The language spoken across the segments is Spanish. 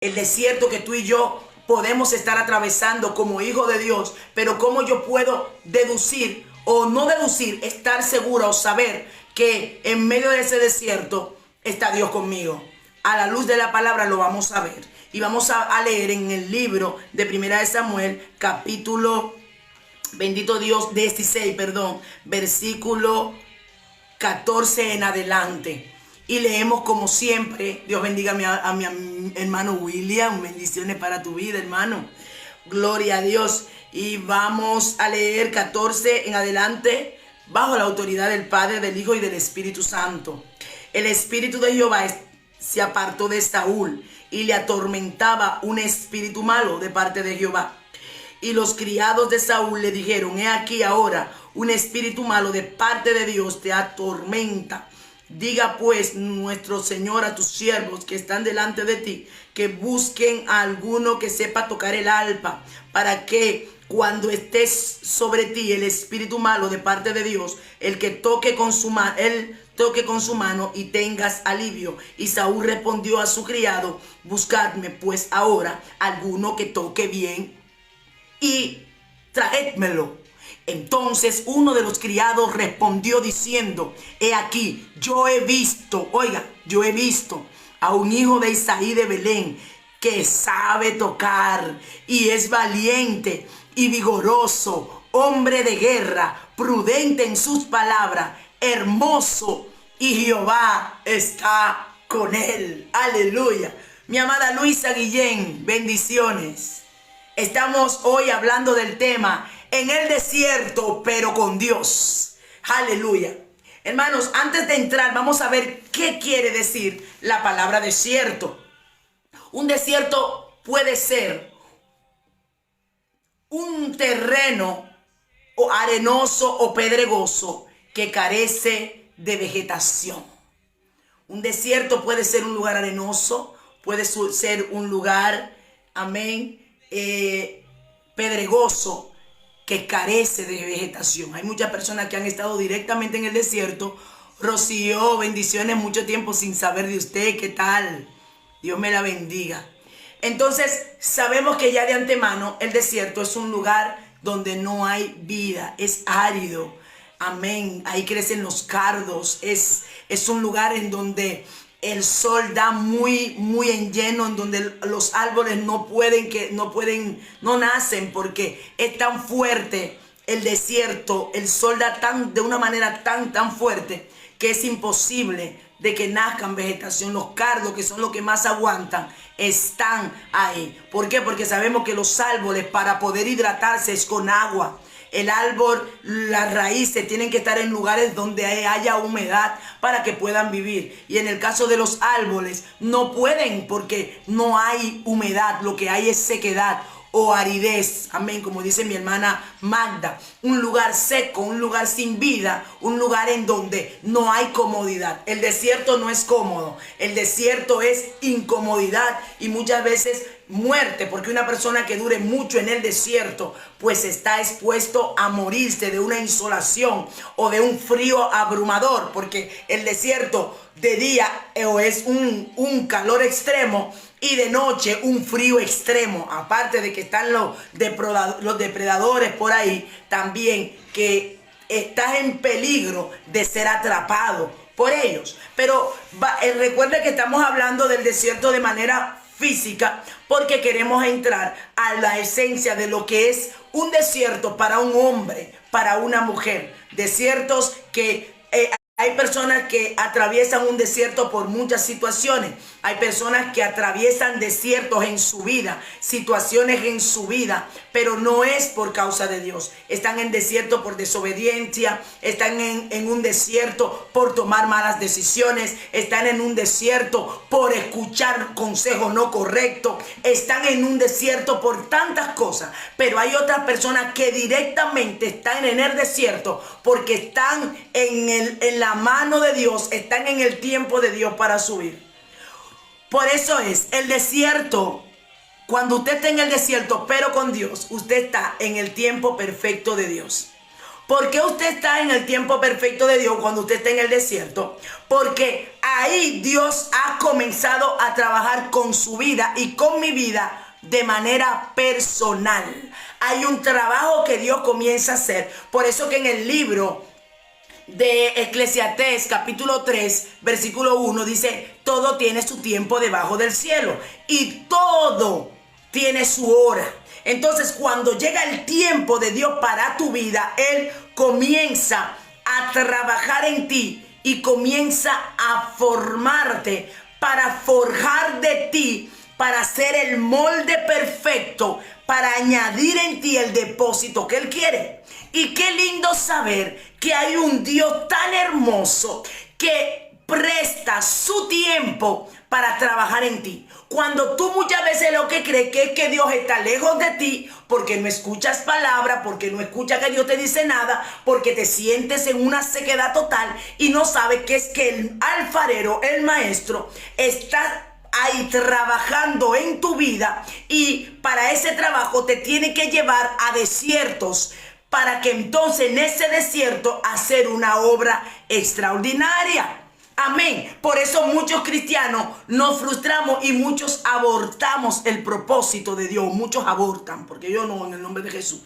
el desierto que tú y yo podemos estar atravesando como hijos de Dios, pero cómo yo puedo deducir o no deducir, estar segura o saber que en medio de ese desierto está Dios conmigo. A la luz de la palabra lo vamos a ver y vamos a leer en el libro de Primera de Samuel, capítulo, bendito Dios, 16, versículo 14 en adelante. Y leemos como siempre. Dios bendiga a mi hermano William. Bendiciones para tu vida, hermano. Gloria a Dios. Y vamos a leer 14 en adelante, bajo la autoridad del Padre, del Hijo y del Espíritu Santo. El Espíritu de Jehová se apartó de Saúl y le atormentaba un espíritu malo de parte de Jehová. Y los criados de Saúl le dijeron: he aquí ahora un espíritu malo de parte de Dios te atormenta. Diga pues nuestro Señor a tus siervos que están delante de ti, que busquen a alguno que sepa tocar el arpa, para que cuando estés sobre ti el espíritu malo de parte de Dios, el que toque con su mano y tengas alivio. Y Saúl respondió a su criado: buscadme pues ahora alguno que toque bien y traédmelo. Entonces uno de los criados respondió diciendo: he aquí, yo he visto a un hijo de Isaí de Belén, que sabe tocar y es valiente y vigoroso, hombre de guerra, prudente en sus palabras, hermoso, y Jehová está con él. Aleluya. Mi amada Luisa Guillén, bendiciones. Estamos hoy hablando del tema en el desierto, pero con Dios. Aleluya. Hermanos, antes de entrar, vamos a ver qué quiere decir la palabra desierto. Un desierto puede ser un terreno o arenoso o pedregoso que carece de vegetación. Un desierto puede ser un lugar arenoso, puede ser un lugar, amén, pedregoso, que carece de vegetación. Hay muchas personas que han estado directamente en el desierto. Rocío, bendiciones, mucho tiempo sin saber de usted. ¿Qué tal? Dios me la bendiga. Entonces, sabemos que ya de antemano el desierto es un lugar donde no hay vida, es árido. Amén. Ahí crecen los cardos. Es un lugar en donde el sol da muy en lleno, en donde los árboles no nacen, porque es tan fuerte el desierto. El sol da de una manera tan fuerte que es imposible de que nazcan vegetación. Los cardos, que son los que más aguantan, están ahí. ¿Por qué? Porque sabemos que los árboles, para poder hidratarse, es con agua. El árbol, las raíces tienen que estar en lugares donde haya humedad para que puedan vivir. Y en el caso de los árboles, no pueden porque no hay humedad, lo que hay es sequedad o aridez. Amén, como dice mi hermana Magda. Un lugar seco, un lugar sin vida, un lugar en donde no hay comodidad. El desierto no es cómodo, el desierto es incomodidad y muchas veces muerte, porque una persona que dure mucho en el desierto pues está expuesto a morirse de una insolación o de un frío abrumador, porque el desierto de día es un calor extremo y de noche un frío extremo. Aparte de que están los depredadores por ahí también, que estás en peligro de ser atrapado por ellos. Pero recuerde que estamos hablando del desierto de manera física, porque queremos entrar a la esencia de lo que es un desierto para un hombre, para una mujer. Desiertos que hay personas que atraviesan un desierto por muchas situaciones. Hay personas que atraviesan desiertos en su vida, situaciones en su vida, pero no es por causa de Dios. Están en desierto por desobediencia, están en un desierto por tomar malas decisiones, están en un desierto por escuchar consejos no correctos, están en un desierto por tantas cosas. Pero hay otras personas que directamente están en el desierto porque están en la mano de Dios, están en el tiempo de Dios para subir. Por eso es el desierto. Cuando usted está en el desierto, pero con Dios, usted está en el tiempo perfecto de Dios. ¿Por qué usted está en el tiempo perfecto de Dios cuando usted está en el desierto? Porque ahí Dios ha comenzado a trabajar con su vida y con mi vida de manera personal. Hay un trabajo que Dios comienza a hacer. Por eso que en el libro de Eclesiastés capítulo 3 versículo 1 dice: todo tiene su tiempo debajo del cielo y todo tiene su hora. Entonces, cuando llega el tiempo de Dios para tu vida, Él comienza a trabajar en ti y comienza a formarte para forjar de ti, para hacer el molde perfecto, para añadir en ti el depósito que Él quiere. Y qué lindo saber que hay un Dios tan hermoso que presta su tiempo para trabajar en ti. Cuando tú muchas veces lo que crees que es que Dios está lejos de ti, porque no escuchas palabra, porque no escuchas que Dios te dice nada, porque te sientes en una sequedad total y no sabes que es que el alfarero, el maestro, está ahí trabajando en tu vida, y para ese trabajo te tiene que llevar a desiertos, para que entonces en ese desierto hacer una obra extraordinaria. Amén. Por eso muchos cristianos nos frustramos y muchos abortamos el propósito de Dios. Muchos abortan, porque yo no, en el nombre de Jesús.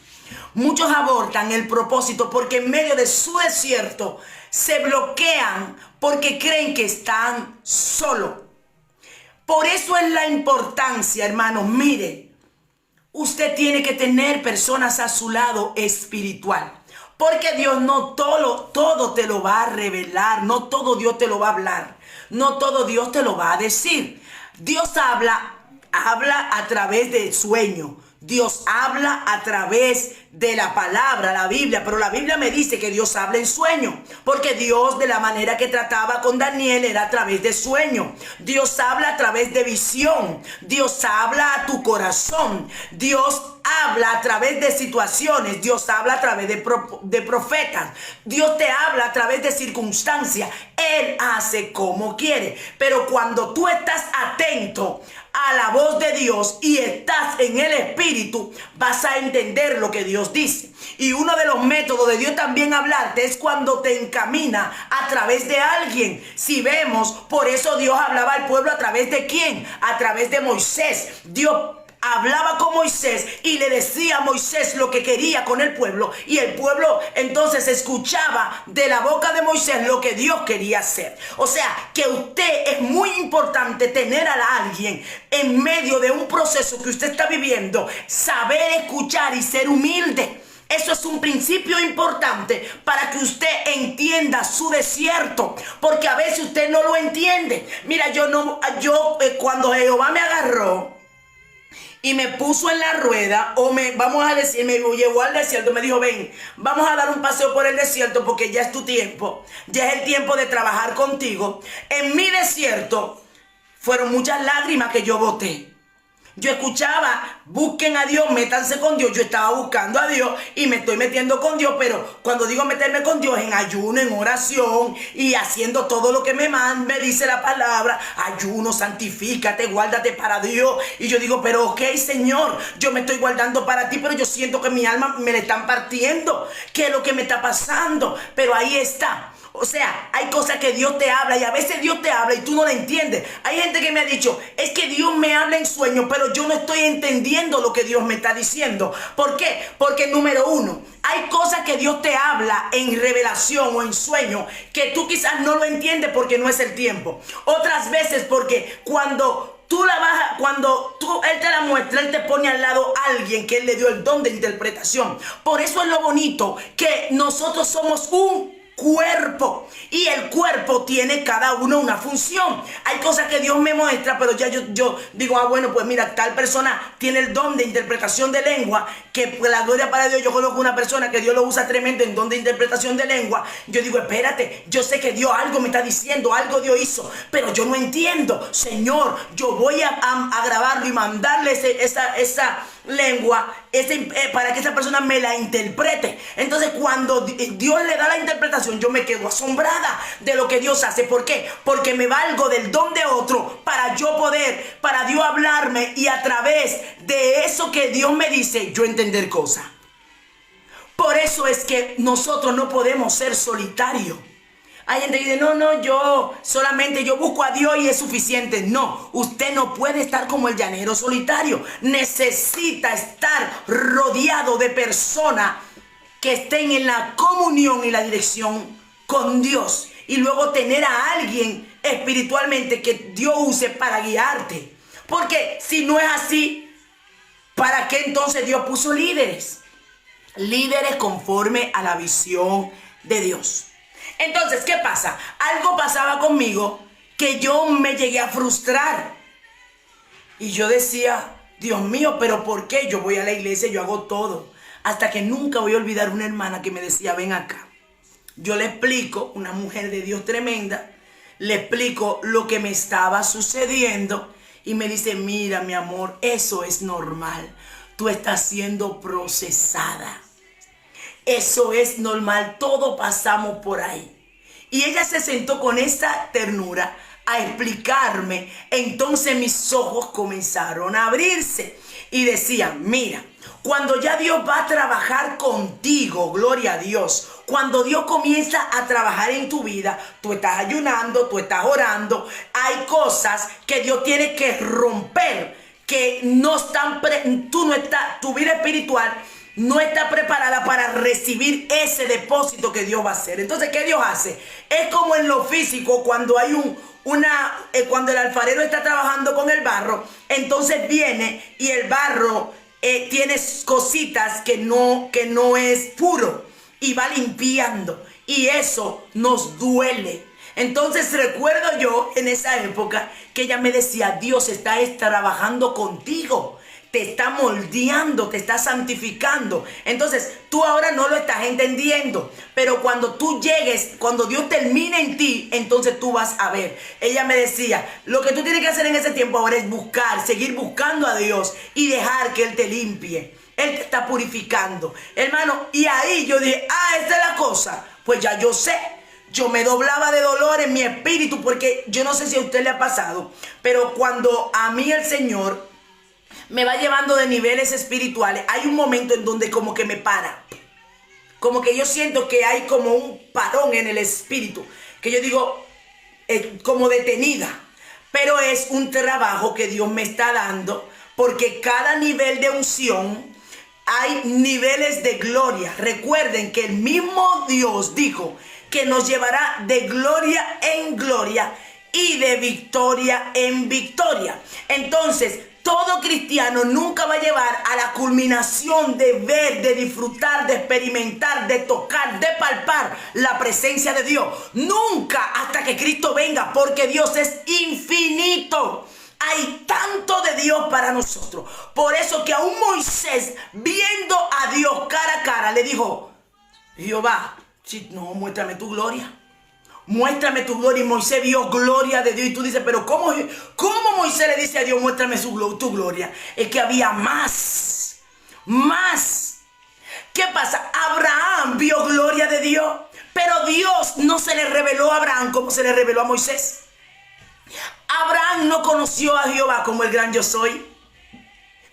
Muchos abortan el propósito porque en medio de su desierto se bloquean porque creen que están solos. Por eso es la importancia, hermanos. Mire, usted tiene que tener personas a su lado espiritual. Porque Dios no todo te lo va a revelar, no todo Dios te lo va a hablar, no todo Dios te lo va a decir. Dios habla a través del sueño. Dios habla a través de la palabra, la Biblia, pero la Biblia me dice que Dios habla en sueño, porque Dios, de la manera que trataba con Daniel, era a través de sueño. Dios habla a través de visión. Dios habla a tu corazón. Dios habla a través de situaciones. Dios habla a través de profetas. Dios te habla a través de circunstancias. Él hace como quiere, pero cuando tú estás atento a la voz de Dios y estás en el Espíritu, vas a entender lo que Dios dice. Y uno de los métodos de Dios también hablarte es cuando te encamina a través de alguien. Si vemos, por eso Dios hablaba al pueblo a través de ¿quién? A través de Moisés. Dios hablaba con Moisés y le decía a Moisés lo que quería con el pueblo, y el pueblo entonces escuchaba de la boca de Moisés lo que Dios quería hacer. O sea, que usted, es muy importante tener a alguien en medio de un proceso que usted está viviendo, saber escuchar y ser humilde. Eso es un principio importante para que usted entienda su desierto, porque a veces usted no lo entiende. Mira, cuando Jehová me agarró y me puso en la rueda, vamos a decir, me llevó al desierto, me dijo: ven, vamos a dar un paseo por el desierto porque ya es tu tiempo, ya es el tiempo de trabajar contigo. En mi desierto fueron muchas lágrimas que yo boté. Yo escuchaba: busquen a Dios, métanse con Dios. Yo estaba buscando a Dios y me estoy metiendo con Dios, pero cuando digo meterme con Dios, en ayuno, en oración y haciendo todo lo que me dice la palabra. Ayuno, santifícate, guárdate para Dios. Y yo digo: pero ok, Señor, yo me estoy guardando para ti, pero yo siento que mi alma me la están partiendo. ¿Qué es lo que me está pasando? Pero ahí está. O sea, hay cosas que Dios te habla y a veces Dios te habla y tú no la entiendes. Hay gente que me ha dicho: es que Dios me habla en sueño, pero yo no estoy entendiendo lo que Dios me está diciendo. ¿Por qué? Porque número uno, hay cosas que Dios te habla en revelación o en sueño que tú quizás no lo entiendes porque no es el tiempo. Otras veces porque cuando Él te la muestra, Él te pone al lado a alguien que Él le dio el don de interpretación. Por eso es lo bonito, que nosotros somos un cuerpo y el cuerpo tiene cada uno una función. Hay cosas que Dios me muestra, pero ya yo digo: bueno, pues mira, tal persona tiene el don de interpretación de lengua, que pues la gloria para Dios. Yo conozco una persona que Dios lo usa tremendo en don de interpretación de lengua. Yo digo: espérate, yo sé que Dios algo me está diciendo, algo Dios hizo, pero yo no entiendo. Señor, yo voy a grabarlo y mandarle esa lengua para que esa persona me la interprete. Entonces, cuando Dios le da la interpretación, yo me quedo asombrada de lo que Dios hace. ¿Por qué? Porque me valgo del don de otro para Dios hablarme, y a través de eso que Dios me dice, yo entender cosas. Por Por eso es que nosotros no podemos ser solitarios. Hay gente que dice, no, yo busco a Dios y es suficiente. No, usted no puede estar como el llanero solitario. Necesita estar rodeado de personas que estén en la comunión y la dirección con Dios. Y luego tener a alguien espiritualmente que Dios use para guiarte. Porque si no es así, ¿para qué entonces Dios puso líderes? Líderes conforme a la visión de Dios. Entonces, ¿qué pasa? Algo pasaba conmigo que yo me llegué a frustrar. Y yo decía, Dios mío, ¿pero por qué? Yo voy a la iglesia, yo hago todo. Hasta que nunca voy a olvidar una hermana que me decía, ven acá. Yo le explico, una mujer de Dios tremenda, le explico lo que me estaba sucediendo y me dice, mira mi amor, eso es normal. Tú estás siendo procesada. Eso es normal, todos pasamos por ahí. Y ella se sentó con esta ternura a explicarme. Entonces mis ojos comenzaron a abrirse y decían, mira, cuando ya Dios va a trabajar contigo, gloria a Dios, cuando Dios comienza a trabajar en tu vida, tú estás ayunando, tú estás orando, hay cosas que Dios tiene que romper, que no están, tu vida espiritual no está preparada para recibir ese depósito que Dios va a hacer. Entonces, ¿qué Dios hace? Es como en lo físico, cuando hay cuando el alfarero está trabajando con el barro, entonces viene y el barro tiene cositas que no es puro y va limpiando, y eso nos duele. Entonces recuerdo yo en esa época que ella me decía, Dios está trabajando contigo, te está moldeando, te está santificando. Entonces tú ahora no lo estás entendiendo, pero cuando tú llegues, cuando Dios termine en ti, entonces tú vas a ver. Ella me decía, lo que tú tienes que hacer en ese tiempo ahora es seguir buscando a Dios y dejar que Él te limpie. Él te está purificando, hermano. Y ahí yo dije, esta es la cosa. Pues ya yo sé. Yo me doblaba de dolor en mi espíritu, porque yo no sé si a usted le ha pasado, pero cuando a mí el Señor me va llevando de niveles espirituales, hay un momento en donde como que me para. Como que yo siento que hay como un parón en el espíritu, que yo digo, como detenida. Pero es un trabajo que Dios me está dando, porque cada nivel de unción hay niveles de gloria. Recuerden que el mismo Dios dijo que nos llevará de gloria en gloria y de victoria en victoria. Entonces, todo cristiano nunca va a llevar a la culminación de ver, de disfrutar, de experimentar, de tocar, de palpar la presencia de Dios. Nunca, hasta que Cristo venga, porque Dios es infinito. Hay tanto de Dios para nosotros. Por eso que aún Moisés, viendo a Dios cara a cara, le dijo, Jehová, no, muéstrame tu gloria. Muéstrame tu gloria. Y Moisés vio gloria de Dios. Y tú dices, pero ¿cómo Moisés le dice a Dios, muéstrame tu gloria? Es que había más. ¿Qué pasa? Abraham vio gloria de Dios, pero Dios no se le reveló a Abraham como se le reveló a Moisés. Abraham no conoció a Jehová como el gran yo soy.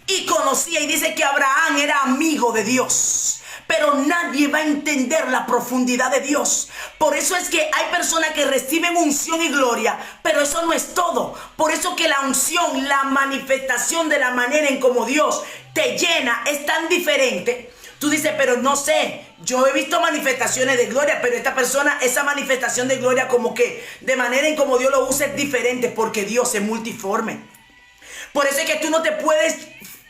Y conocía, y dice que Abraham era amigo de Dios. Pero nadie va a entender la profundidad de Dios. Por eso es que hay personas que reciben unción y gloria, pero eso no es todo. Por eso que la unción, la manifestación de la manera en como Dios te llena es tan diferente. Tú dices, pero no sé, yo he visto manifestaciones de gloria, pero esta persona, esa manifestación de gloria como que de manera en como Dios lo usa es diferente, porque Dios es multiforme. Por eso es que tú no te puedes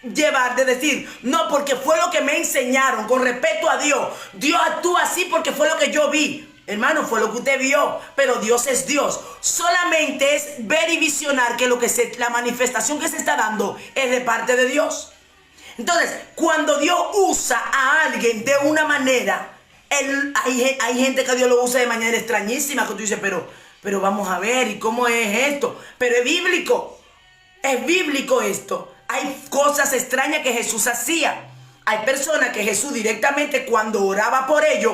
llevar de decir, no, porque fue lo que me enseñaron con respecto a Dios. Dios actúa así porque fue lo que yo vi. Hermano, fue lo que usted vio, pero Dios es Dios. Solamente es ver y visionar que la manifestación que se está dando es de parte de Dios. Entonces, cuando Dios usa a alguien de una manera, hay gente que Dios lo usa de manera extrañísima, que tú dices, pero vamos a ver, ¿y cómo es esto? Pero es bíblico esto. Hay cosas extrañas que Jesús hacía. Hay personas que Jesús directamente, cuando oraba por ellos,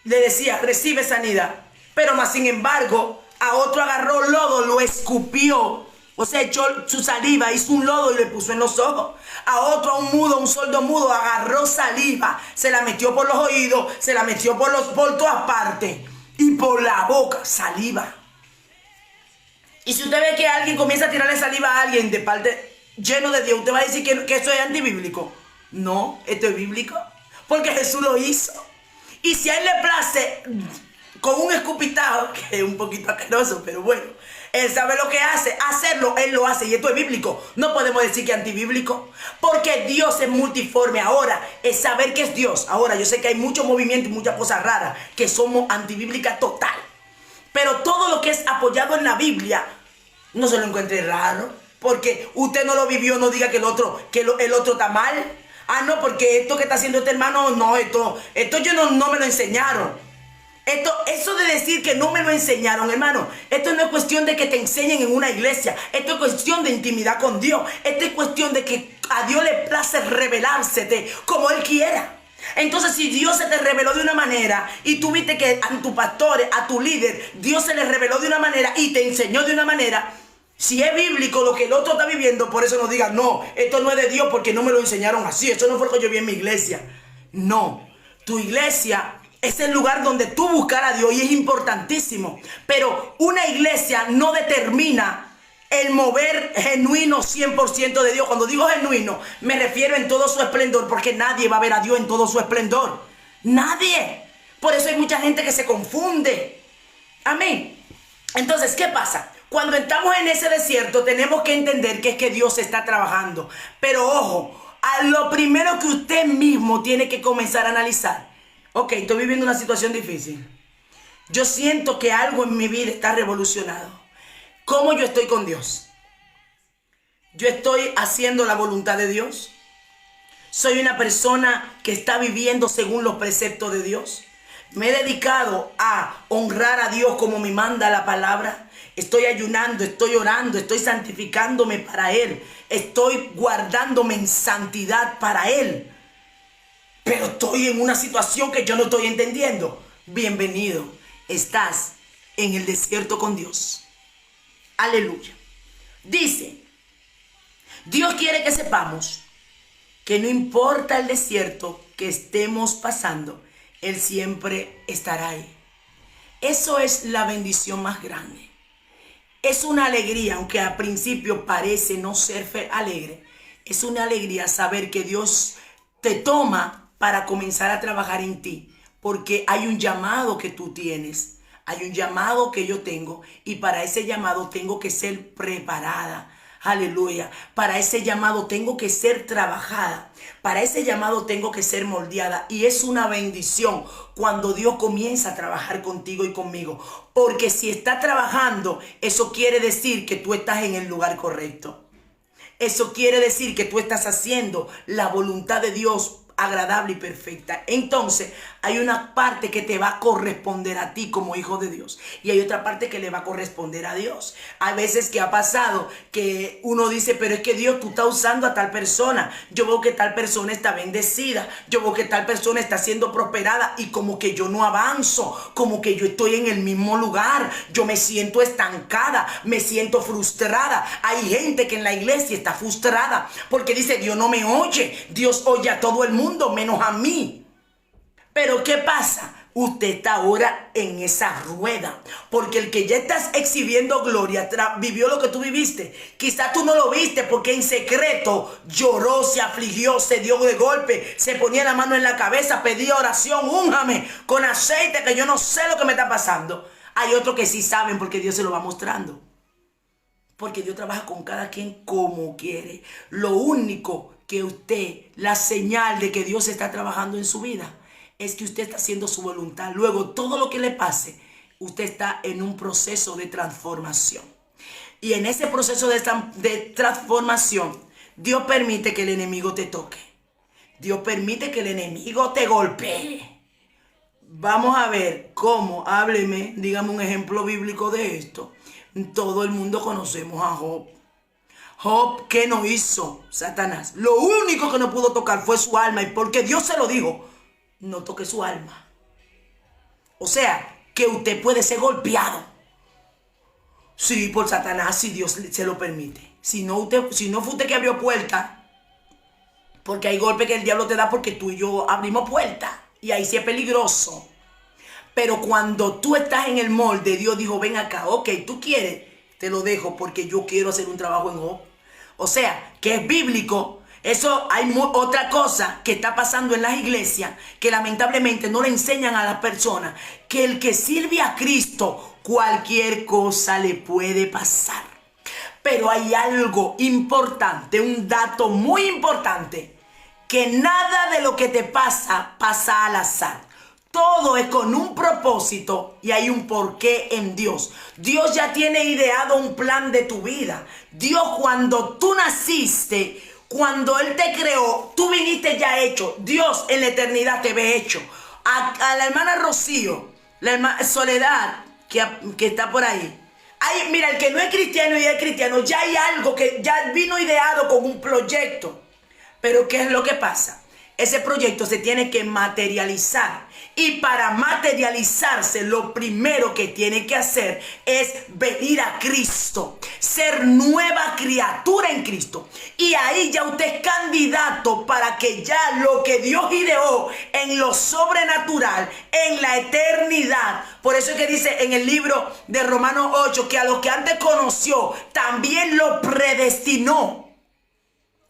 le decía, recibe sanidad. Pero más sin embargo, a otro agarró lodo, lo escupió O sea, echó su saliva, hizo un lodo y le puso en los ojos. A otro, a un mudo, a un sordo mudo, agarró saliva, se la metió por los oídos, se la metió por todas partes. Y por la boca, saliva. Y si usted ve que alguien comienza a tirarle saliva a alguien de parte lleno de Dios, ¿usted va a decir que eso es antibíblico? No, esto es bíblico. Porque Jesús lo hizo. Y si a él le place con un escupitajo, que es un poquito asqueroso, pero bueno, él sabe lo que hace, hacerlo, él lo hace y esto es bíblico. No podemos decir que es antibíblico, porque Dios es multiforme. Ahora, es saber que es Dios. Ahora, yo sé que hay mucho movimiento y muchas cosas raras que somos antibíblicas total. Pero todo lo que es apoyado en la Biblia, no se lo encuentre raro. Porque usted no lo vivió, no diga que el otro está mal. Ah, no, porque esto que está haciendo este hermano, no, esto yo no me lo enseñaron. Eso de decir que no me lo enseñaron, hermano, esto no es cuestión de que te enseñen en una iglesia. Esto es cuestión de intimidad con Dios. Esto es cuestión de que a Dios le place revelársete como Él quiera. Entonces, si Dios se te reveló de una manera y tú viste que a tu pastor, a tu líder, Dios se le reveló de una manera y te enseñó de una manera, si es bíblico lo que el otro está viviendo, por eso no digas, no, esto no es de Dios porque no me lo enseñaron así. Eso no fue lo que yo vi en mi iglesia. No, tu iglesia es el lugar donde tú buscar a Dios y es importantísimo. Pero una iglesia no determina el mover genuino 100% de Dios. Cuando digo genuino, me refiero en todo su esplendor, porque nadie va a ver a Dios en todo su esplendor. Nadie. Por eso hay mucha gente que se confunde. Amén. Entonces, ¿qué pasa? Cuando estamos en ese desierto, tenemos que entender que es que Dios está trabajando. Pero ojo, a lo primero que usted mismo tiene que comenzar a analizar. Ok, estoy viviendo una situación difícil. Yo siento que algo en mi vida está revolucionado. ¿Cómo yo estoy con Dios? ¿Yo estoy haciendo la voluntad de Dios? ¿Soy una persona que está viviendo según los preceptos de Dios? ¿Me he dedicado a honrar a Dios como me manda la palabra? Estoy ayunando, estoy orando, estoy santificándome para Él. Estoy guardándome en santidad para Él. Pero estoy en una situación que yo no estoy entendiendo. Bienvenido. Estás en el desierto con Dios. Aleluya. Dice, Dios quiere que sepamos que no importa el desierto que estemos pasando, Él siempre estará ahí. Eso es la bendición más grande. Es una alegría, aunque al principio parece no ser alegre. Es una alegría saber que Dios te toma para comenzar a trabajar en ti, porque hay un llamado que tú tienes, hay un llamado que yo tengo, y para ese llamado tengo que ser preparada. Aleluya. Para ese llamado tengo que ser trabajada. Para ese llamado tengo que ser moldeada. Y es una bendición cuando Dios comienza a trabajar contigo y conmigo. Porque si está trabajando, eso quiere decir que tú estás en el lugar correcto. Eso quiere decir que tú estás haciendo la voluntad de Dios agradable y perfecta. Entonces hay una parte que te va a corresponder a ti como hijo de Dios y hay otra parte que le va a corresponder a Dios. Hay veces que ha pasado que uno dice, pero es que Dios, tú estás usando a tal persona, yo veo que tal persona está bendecida, yo veo que tal persona está siendo prosperada y como que yo no avanzo, como que yo estoy en el mismo lugar, yo me siento estancada, me siento frustrada. Hay gente que en la iglesia está frustrada porque dice, Dios no me oye, Dios oye a todo el mundo menos a mí. Pero ¿qué pasa? Usted está ahora en esa rueda, porque el que ya estás exhibiendo gloria vivió lo que tú viviste. Quizá tú no lo viste porque en secreto lloró, se afligió, se dio de golpe, se ponía la mano en la cabeza, pedía oración, únjame con aceite, que yo no sé lo que me está pasando. Hay otros que sí saben porque Dios se lo va mostrando, porque Dios trabaja con cada quien como quiere. Lo único que usted, la señal de que Dios está trabajando en su vida, es que usted está haciendo su voluntad. Luego, todo lo que le pase, usted está en un proceso de transformación. Y en ese proceso de transformación, Dios permite que el enemigo te toque. Dios permite que el enemigo te golpee. Vamos a ver cómo, hábleme, dígame un ejemplo bíblico de esto. Todo el mundo conocemos a Job. Job, ¿qué no hizo Satanás? Lo único que no pudo tocar fue su alma, y porque Dios se lo dijo, no toque su alma. O sea, que usted puede ser golpeado. Sí, por Satanás, si Dios se lo permite. Si no fue usted que abrió puerta, porque hay golpes que el diablo te da porque tú y yo abrimos puerta. Y ahí sí es peligroso. Pero cuando tú estás en el molde, Dios dijo, ven acá, ok, tú quieres, te lo dejo porque yo quiero hacer un trabajo en Job. O sea, que es bíblico. Eso hay otra cosa que está pasando en las iglesias que lamentablemente no le enseñan a las personas, que el que sirve a Cristo, cualquier cosa le puede pasar. Pero hay algo importante, un dato muy importante, que nada de lo que te pasa pasa al azar. Todo es con un propósito y hay un porqué en Dios. Dios ya tiene ideado un plan de tu vida. Dios, cuando tú naciste, cuando Él te creó, tú viniste ya hecho. Dios en la eternidad te ve hecho. A la hermana Rocío, la hermana Soledad, que está por ahí. Ay, mira, el que no es cristiano y es cristiano, ya hay algo que ya vino ideado con un proyecto. Pero ¿qué es lo que pasa? Ese proyecto se tiene que materializar. Y para materializarse, lo primero que tiene que hacer es venir a Cristo. Ser nueva criatura en Cristo. Y ahí ya usted es candidato para que ya lo que Dios ideó en lo sobrenatural, en la eternidad. Por eso es que dice en el libro de Romanos 8 que a los que antes conoció, también lo predestinó.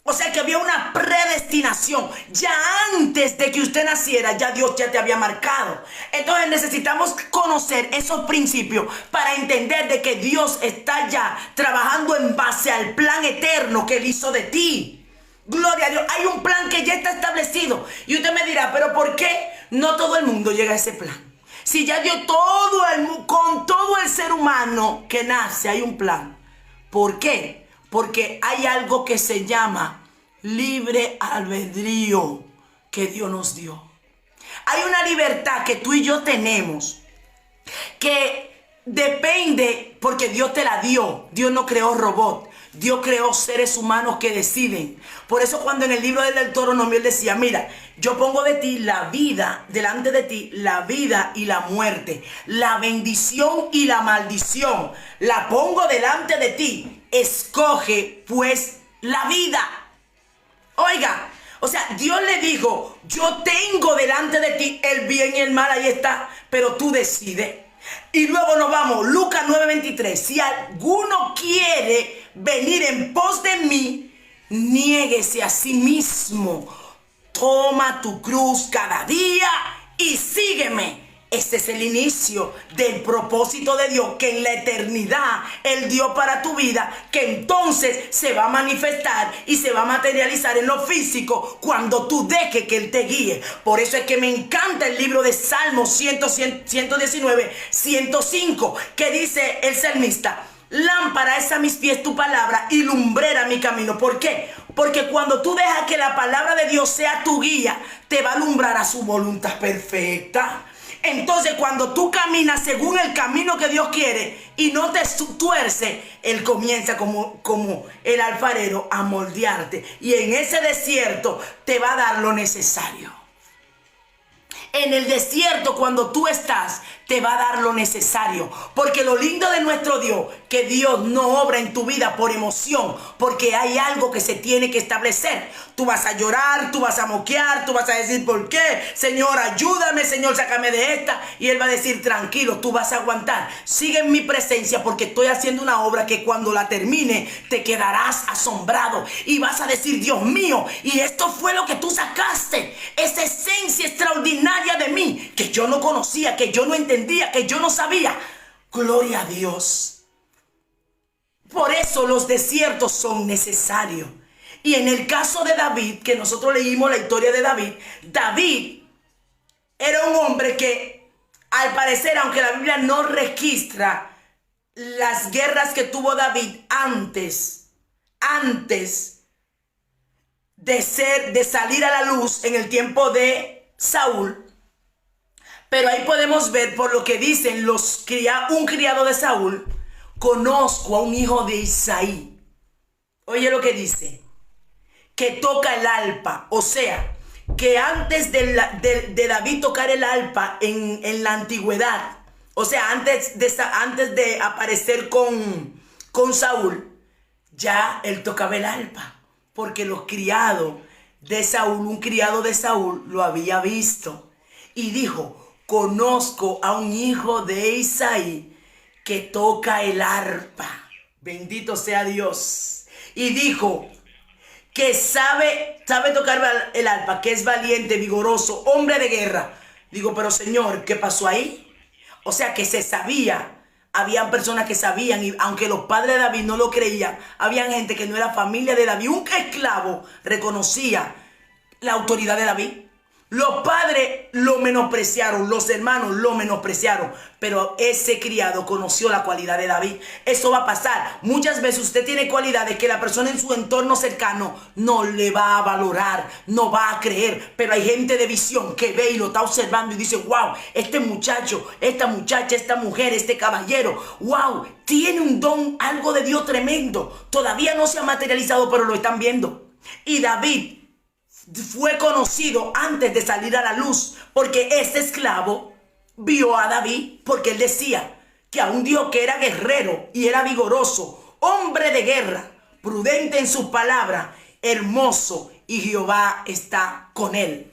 O sea que había una predestinación. Ya antes de que usted naciera, ya Dios ya te había marcado. Entonces necesitamos conocer esos principios para entender de que Dios está ya trabajando en base al plan eterno que Él hizo de ti. Gloria a Dios. Hay un plan que ya está establecido. Y usted me dirá, ¿pero por qué no todo el mundo llega a ese plan? Si ya dio con todo el ser humano que nace, hay un plan. ¿Por qué? Porque hay algo que se llama libre albedrío que Dios nos dio. Hay una libertad que tú y yo tenemos que depende porque Dios te la dio. Dios no creó robots. Dios creó seres humanos que deciden. Por eso cuando en el libro del Deuteronomio Él decía, mira, yo pongo de ti la vida, delante de ti la vida y la muerte, la bendición y la maldición, la pongo delante de ti. Escoge pues la vida. Oiga, o sea, Dios le dijo, yo tengo delante de ti el bien y el mal, ahí está, pero tú decides. Y luego nos vamos, Lucas 9:23, si alguno quiere venir en pos de mí, niéguese a sí mismo, toma tu cruz cada día y sígueme. Este es el inicio del propósito de Dios que en la eternidad Él dio para tu vida, que entonces se va a manifestar y se va a materializar en lo físico cuando tú dejes que Él te guíe. Por eso es que me encanta el libro de Salmos 119, 105, que dice el salmista, lámpara es a mis pies tu palabra y lumbrera mi camino. ¿Por qué? Porque cuando tú dejas que la palabra de Dios sea tu guía, te va a alumbrar a su voluntad perfecta. Entonces cuando tú caminas según el camino que Dios quiere y no te tuerce, Él comienza como el alfarero a moldearte. Y en ese desierto te va a dar lo necesario. En el desierto cuando tú estás, te va a dar lo necesario. Porque lo lindo de nuestro Dios, que Dios no obra en tu vida por emoción, porque hay algo que se tiene que establecer. Tú vas a llorar, tú vas a moquear, tú vas a decir, ¿por qué? Señor, ayúdame, Señor, sácame de esta. Y Él va a decir, tranquilo, tú vas a aguantar. Sigue en mi presencia porque estoy haciendo una obra que cuando la termine, te quedarás asombrado. Y vas a decir, Dios mío, y esto fue lo que tú sacaste. Esa esencia extraordinaria de mí, que yo no conocía, que yo no entendía, que yo no sabía. Gloria a Dios. Por eso los desiertos son necesarios. Y en el caso de David, que nosotros leímos la historia de David, David era un hombre que, al parecer, aunque la Biblia no registra las guerras que tuvo David antes de salir a la luz en el tiempo de Saúl, pero ahí podemos ver por lo que dicen un criado de Saúl, conozco a un hijo de Isaí. Oye lo que dice, que toca el arpa. O sea, que antes de David tocar el arpa en la antigüedad, O sea, antes de aparecer con Saúl, ya él tocaba el arpa. Porque los criados de Saúl, un criado de Saúl, lo había visto. Y dijo, conozco a un hijo de Isaí que toca el arpa. Bendito sea Dios. Y dijo que sabe tocar el arpa, que es valiente, vigoroso, hombre de guerra. Digo, pero Señor, ¿qué pasó ahí? O sea, que se sabía. Habían personas que sabían, y aunque los padres de David no lo creían, había gente que no era familia de David. Un esclavo reconocía la autoridad de David. Los padres lo menospreciaron, los hermanos lo menospreciaron, pero ese criado conoció la cualidad de David. Eso va a pasar. Muchas veces usted tiene cualidades que la persona en su entorno cercano no le va a valorar, no va a creer, pero hay gente de visión que ve y lo está observando y dice, wow, este muchacho, esta muchacha, esta mujer, este caballero, wow, tiene un don, algo de Dios tremendo. Todavía no se ha materializado, pero lo están viendo. Y David fue conocido antes de salir a la luz, porque este esclavo vio a David, porque él decía que a un Dios que era guerrero y era vigoroso, hombre de guerra, prudente en sus palabras, hermoso, y Jehová está con él.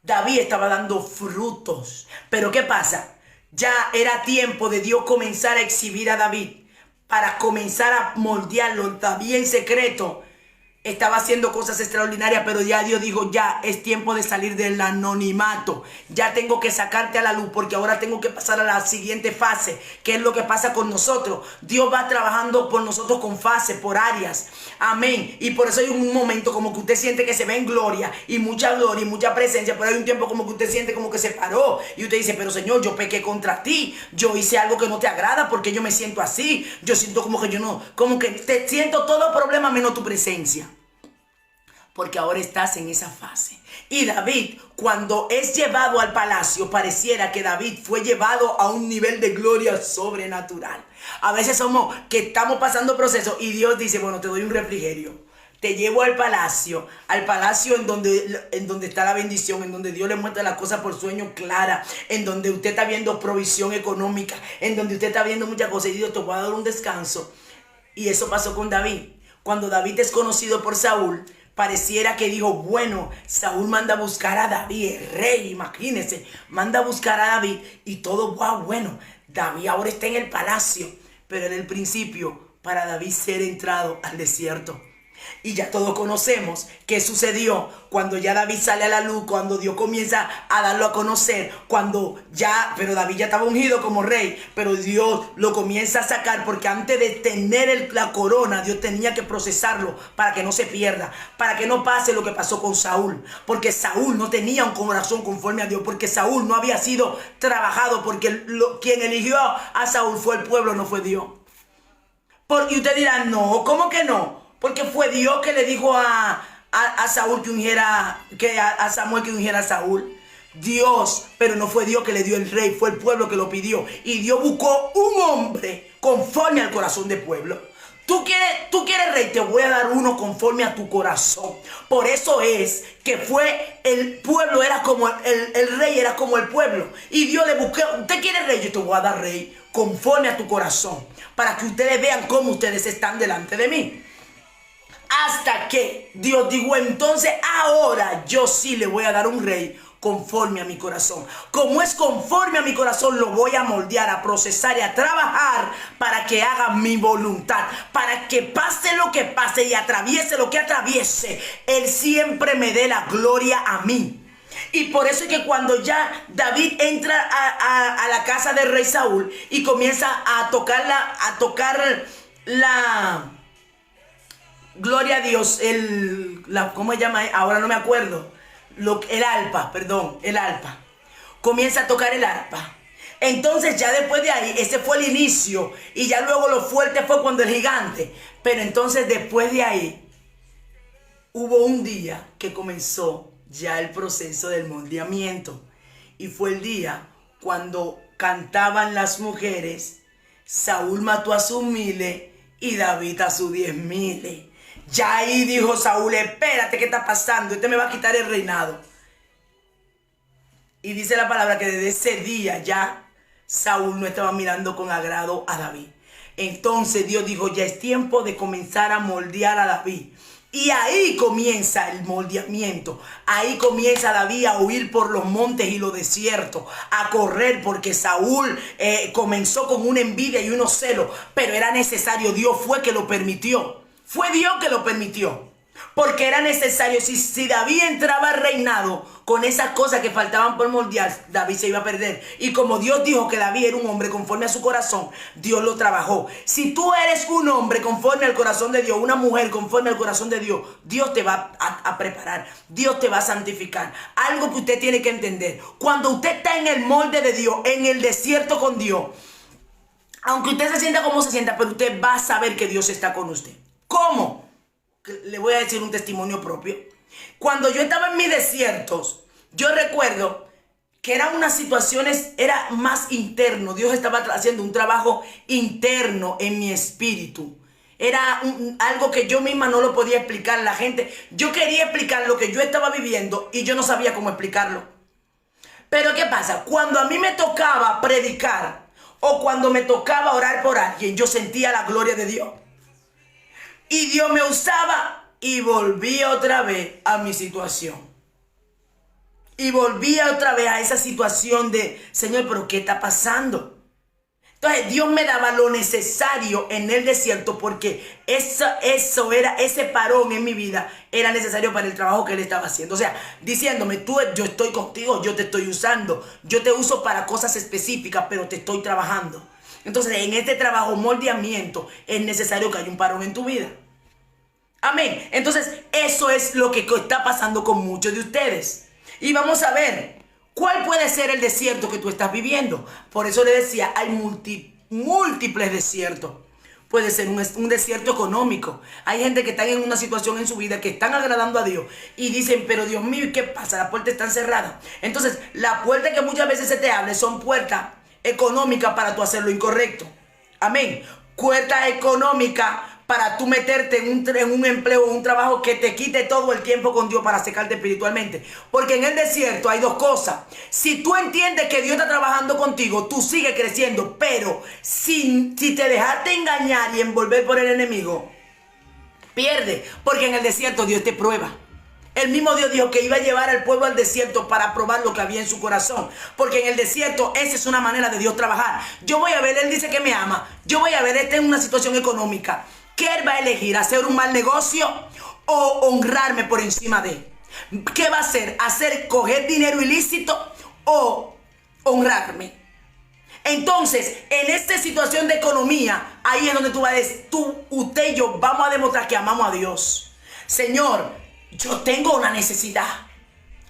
David estaba dando frutos. Pero ¿qué pasa? Ya era tiempo de Dios comenzar a exhibir a David, para comenzar a moldearlo. David en secreto estaba haciendo cosas extraordinarias, pero ya Dios dijo, ya es tiempo de salir del anonimato. Ya tengo que sacarte a la luz, porque ahora tengo que pasar a la siguiente fase, que es lo que pasa con nosotros. Dios va trabajando por nosotros con fases, por áreas. Amén. Y por eso hay un momento como que usted siente que se ve en gloria y mucha presencia, pero hay un tiempo como que usted siente como que se paró. Y usted dice, pero Señor, yo pequé contra ti. Yo hice algo que no te agrada, porque yo me siento así. Yo siento como que yo no, como que te siento todo problema menos tu presencia. Porque ahora estás en esa fase. Y David, cuando es llevado al palacio, pareciera que David fue llevado a un nivel de gloria sobrenatural. A veces somos que estamos pasando procesos y Dios dice, bueno, te doy un refrigerio. Te llevo al palacio en donde está la bendición, en donde Dios le muestra las cosas por sueño clara, en donde usted está viendo provisión económica, en donde usted está viendo muchas cosas, y Dios te va a dar un descanso. Y eso pasó con David. Cuando David es conocido por Saúl, pareciera que dijo, bueno, Saúl manda a buscar a David, el rey, imagínense, manda a buscar a David y todo, wow, bueno, David ahora está en el palacio, pero en el principio, para David ser entrado al desierto. Y ya todos conocemos qué sucedió cuando ya David sale a la luz, cuando Dios comienza a darlo a conocer, pero David ya estaba ungido como rey, pero Dios lo comienza a sacar, porque antes de tener la corona, Dios tenía que procesarlo para que no se pierda, para que no pase lo que pasó con Saúl, porque Saúl no tenía un corazón conforme a Dios, porque Saúl no había sido trabajado, porque quien eligió a Saúl fue el pueblo, no fue Dios. Y usted dirá, no, ¿cómo que no? Porque fue Dios que le dijo a Saúl que ungiera, a Samuel que ungiera a Saúl. Dios, pero no fue Dios que le dio el rey, fue el pueblo que lo pidió. Y Dios buscó un hombre conforme al corazón del pueblo. Tú quieres rey, te voy a dar uno conforme a tu corazón. Por eso es que fue el pueblo, era como el rey, era como el pueblo. Y Dios le buscó, usted quiere rey, yo te voy a dar rey conforme a tu corazón, para que ustedes vean cómo ustedes están delante de mí. Hasta que Dios dijo, entonces ahora yo sí le voy a dar un rey conforme a mi corazón. Como es conforme a mi corazón, lo voy a moldear, a procesar y a trabajar para que haga mi voluntad, para que pase lo que pase y atraviese lo que atraviese, Él siempre me dé la gloria a mí. Y por eso es que cuando ya David entra a la casa del rey Saúl y comienza a tocar la gloria a Dios, ¿cómo se llama? Ahora no me acuerdo. El arpa. Comienza a tocar el arpa. Entonces ya después de ahí, ese fue el inicio. Y ya luego lo fuerte fue cuando el gigante. Pero entonces después de ahí, hubo un día que comenzó ya el proceso del moldeamiento. Y fue el día cuando cantaban las mujeres, Saúl mató a sus miles y David a sus 10,000. Ya ahí dijo Saúl, espérate, ¿qué está pasando? Este me va a quitar el reinado. Y dice la palabra que desde ese día ya Saúl no estaba mirando con agrado a David. Entonces Dios dijo, ya es tiempo de comenzar a moldear a David. Y ahí comienza el moldeamiento. Ahí comienza David a huir por los montes y los desiertos, a correr, porque Saúl comenzó con una envidia y unos celos, pero era necesario. Dios fue que lo permitió. Fue Dios que lo permitió. Porque era necesario. Si David entraba al reinado con esas cosas que faltaban por moldear, David se iba a perder. Y como Dios dijo que David era un hombre conforme a su corazón, Dios lo trabajó. Si tú eres un hombre conforme al corazón de Dios, una mujer conforme al corazón de Dios, Dios te va a preparar. Dios te va a santificar. Algo que usted tiene que entender. Cuando usted está en el molde de Dios, en el desierto con Dios, aunque usted se sienta como se sienta, pero usted va a saber que Dios está con usted. ¿Cómo? Le voy a decir un testimonio propio. Cuando yo estaba en mis desiertos, yo recuerdo que eran unas situaciones, era más interno. Dios estaba haciendo un trabajo interno en mi espíritu. Era algo que yo misma no lo podía explicar a la gente. Yo quería explicar lo que yo estaba viviendo y yo no sabía cómo explicarlo. Pero ¿qué pasa? Cuando a mí me tocaba predicar o cuando me tocaba orar por alguien, yo sentía la gloria de Dios. Y Dios me usaba y volvía otra vez a mi situación. Y volvía otra vez a esa situación de, Señor, ¿pero qué está pasando? Entonces Dios me daba lo necesario en el desierto porque eso era, ese parón en mi vida era necesario para el trabajo que Él estaba haciendo. O sea, diciéndome, yo estoy contigo, yo te estoy usando. Yo te uso para cosas específicas, pero te estoy trabajando. Entonces, en este trabajo, moldeamiento, es necesario que haya un parón en tu vida. Amén. Entonces, eso es lo que está pasando con muchos de ustedes. Y vamos a ver, ¿cuál puede ser el desierto que tú estás viviendo? Por eso le decía, hay múltiples desiertos. Puede ser un desierto económico. Hay gente que está en una situación en su vida que están agradando a Dios y dicen, pero Dios mío, ¿qué pasa? Las puertas están cerradas. Entonces, las puertas que muchas veces se te abren son puertas económica para tú hacer lo incorrecto. Amén. Puerta económica para tú meterte en un empleo, un trabajo que te quite todo el tiempo con Dios para secarte espiritualmente. Porque en el desierto hay dos cosas. Si tú entiendes que Dios está trabajando contigo, tú sigues creciendo. Pero si te dejaste engañar y envolver por el enemigo, pierde. Porque en el desierto Dios te prueba. El mismo Dios dijo que iba a llevar al pueblo al desierto para probar lo que había en su corazón. Porque en el desierto esa es una manera de Dios trabajar. Yo voy a ver, Él dice que me ama. Yo voy a ver, esta es una situación económica. ¿Qué Él va a elegir? ¿Hacer un mal negocio o honrarme por encima de Él? ¿Qué va a hacer? ¿Coger dinero ilícito o honrarme? Entonces, en esta situación de economía, ahí es donde tú vas a decir, usted y yo vamos a demostrar que amamos a Dios. Señor, yo tengo una necesidad.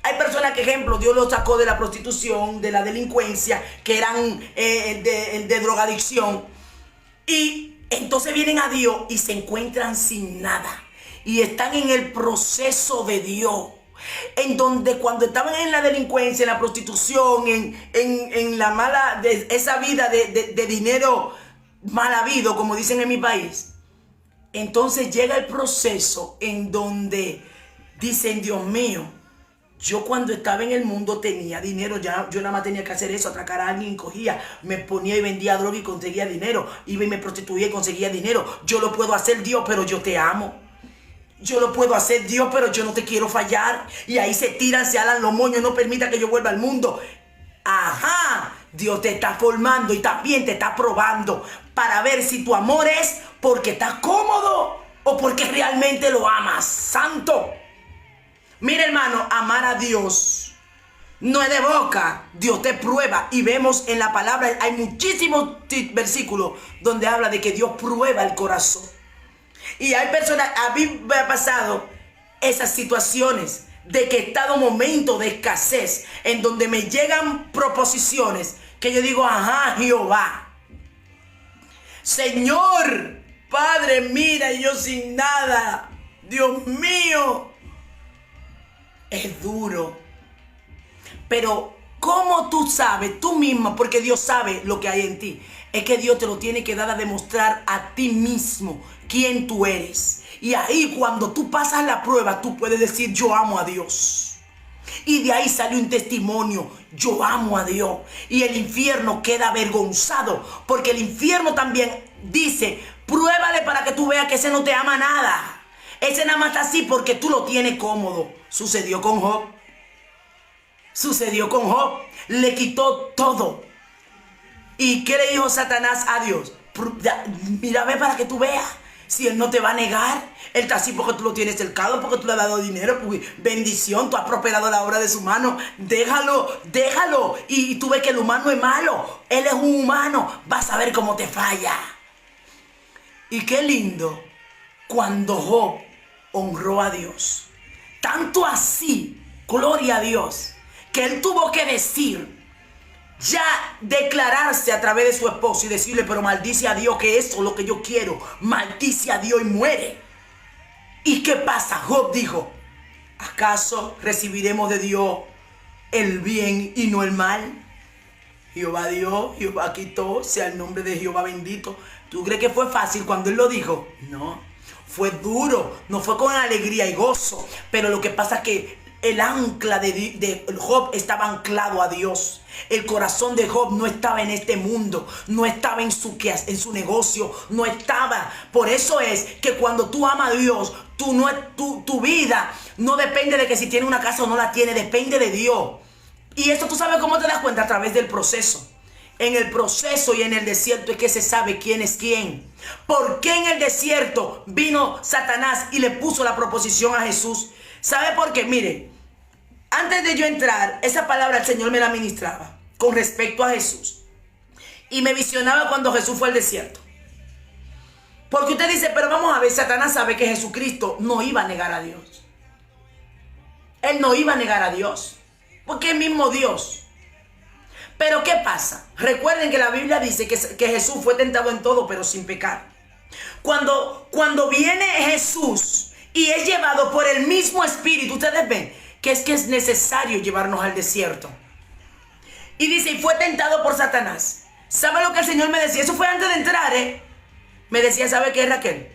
Hay personas que, ejemplo, Dios los sacó de la prostitución, de la delincuencia, que eran de drogadicción. Y entonces vienen a Dios y se encuentran sin nada. Y están en el proceso de Dios. En donde cuando estaban en la delincuencia, en la prostitución, en la mala, esa vida de dinero mal habido, como dicen en mi país. Entonces llega el proceso en donde dicen, Dios mío, yo cuando estaba en el mundo tenía dinero, yo nada más tenía que hacer eso, atracar a alguien, cogía, me ponía y vendía droga y conseguía dinero, iba y me prostituía y conseguía dinero. Yo lo puedo hacer, Dios, pero yo te amo. Yo lo puedo hacer, Dios, pero yo no te quiero fallar. Y ahí se tiran, se alan los moños, no permita que yo vuelva al mundo. Ajá, Dios te está formando y también te está probando para ver si tu amor es porque estás cómodo o porque realmente lo amas. Santo. Mira, hermano, amar a Dios no es de boca. Dios te prueba. Y vemos en la palabra, hay muchísimos versículos donde habla de que Dios prueba el corazón. Y hay personas, a mí me ha pasado esas situaciones de que he estado en momentos de escasez, en donde me llegan proposiciones que yo digo, ajá, Jehová, Señor, Padre, mira, yo sin nada, Dios mío. Es duro. Pero ¿cómo tú sabes, tú misma, porque Dios sabe lo que hay en ti? Es que Dios te lo tiene que dar a demostrar a ti mismo quién tú eres. Y ahí cuando tú pasas la prueba, tú puedes decir, yo amo a Dios. Y de ahí salió un testimonio: yo amo a Dios. Y el infierno queda avergonzado, porque el infierno también dice: pruébale para que tú veas que ese no te ama nada. Ese nada más está así porque tú lo tienes cómodo. Sucedió con Job. Sucedió con Job. Le quitó todo. ¿Y qué le dijo Satanás a Dios? Mira, ve para que tú veas. Si él no te va a negar, él está así porque tú lo tienes cercado, porque tú le has dado dinero, bendición, tú has prosperado la obra de su mano. Déjalo, déjalo. Y tú ves que el humano es malo. Él es un humano. Vas a ver cómo te falla. Y qué lindo cuando Job honró a Dios. Tanto así, gloria a Dios, que él tuvo que decir, ya declararse a través de su esposo y decirle: pero maldice a Dios, que eso es lo que yo quiero. Maldice a Dios y muere. ¿Y qué pasa? Job dijo: ¿acaso recibiremos de Dios el bien y no el mal? Jehová dio, Jehová quitó, sea el nombre de Jehová bendito. ¿Tú crees que fue fácil cuando él lo dijo? No, fue duro, no fue con alegría y gozo. Pero lo que pasa es que el ancla de Job estaba anclado a Dios. El corazón de Job no estaba en este mundo, no estaba en su negocio, no estaba. Por eso es que cuando tú amas a Dios, tu vida no depende de que si tiene una casa o no la tiene, depende de Dios. Y esto tú sabes cómo te das cuenta: a través del proceso. En el proceso y en el desierto es que se sabe quién es quién. ¿Por qué en el desierto vino Satanás y le puso la proposición a Jesús? ¿Sabe por qué? Mire, antes de yo entrar, esa palabra el Señor me la ministraba con respecto a Jesús. Y me visionaba cuando Jesús fue al desierto. Porque usted dice: pero vamos a ver, Satanás sabe que Jesucristo no iba a negar a Dios. Él no iba a negar a Dios, porque es el mismo Dios. Pero ¿qué pasa? Recuerden que la Biblia dice que Jesús fue tentado en todo, pero sin pecar. Cuando viene Jesús y es llevado por el mismo Espíritu, ustedes ven que es necesario llevarnos al desierto. Y dice: y fue tentado por Satanás. ¿Sabe lo que el Señor me decía? Eso fue antes de entrar, Me decía: ¿sabe qué, Raquel?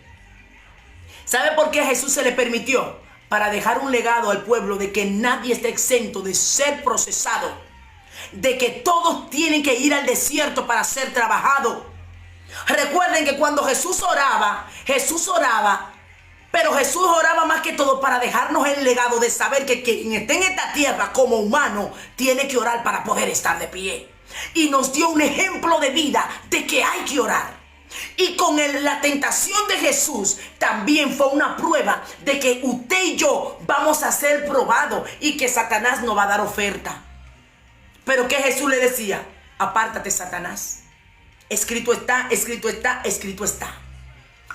¿Sabe por qué a Jesús se le permitió? Para dejar un legado al pueblo de que nadie está exento de ser procesado, de que todos tienen que ir al desierto para ser trabajado. Recuerden que cuando Jesús oraba, pero Jesús oraba más que todo para dejarnos el legado de saber que quien esté en esta tierra como humano tiene que orar para poder estar de pie. Y nos dio un ejemplo de vida de que hay que orar. Y con la tentación de Jesús también fue una prueba de que usted y yo vamos a ser probados y que Satanás nos va a dar oferta. Pero ¿qué Jesús le decía? Apártate, Satanás. Escrito está, escrito está, escrito está.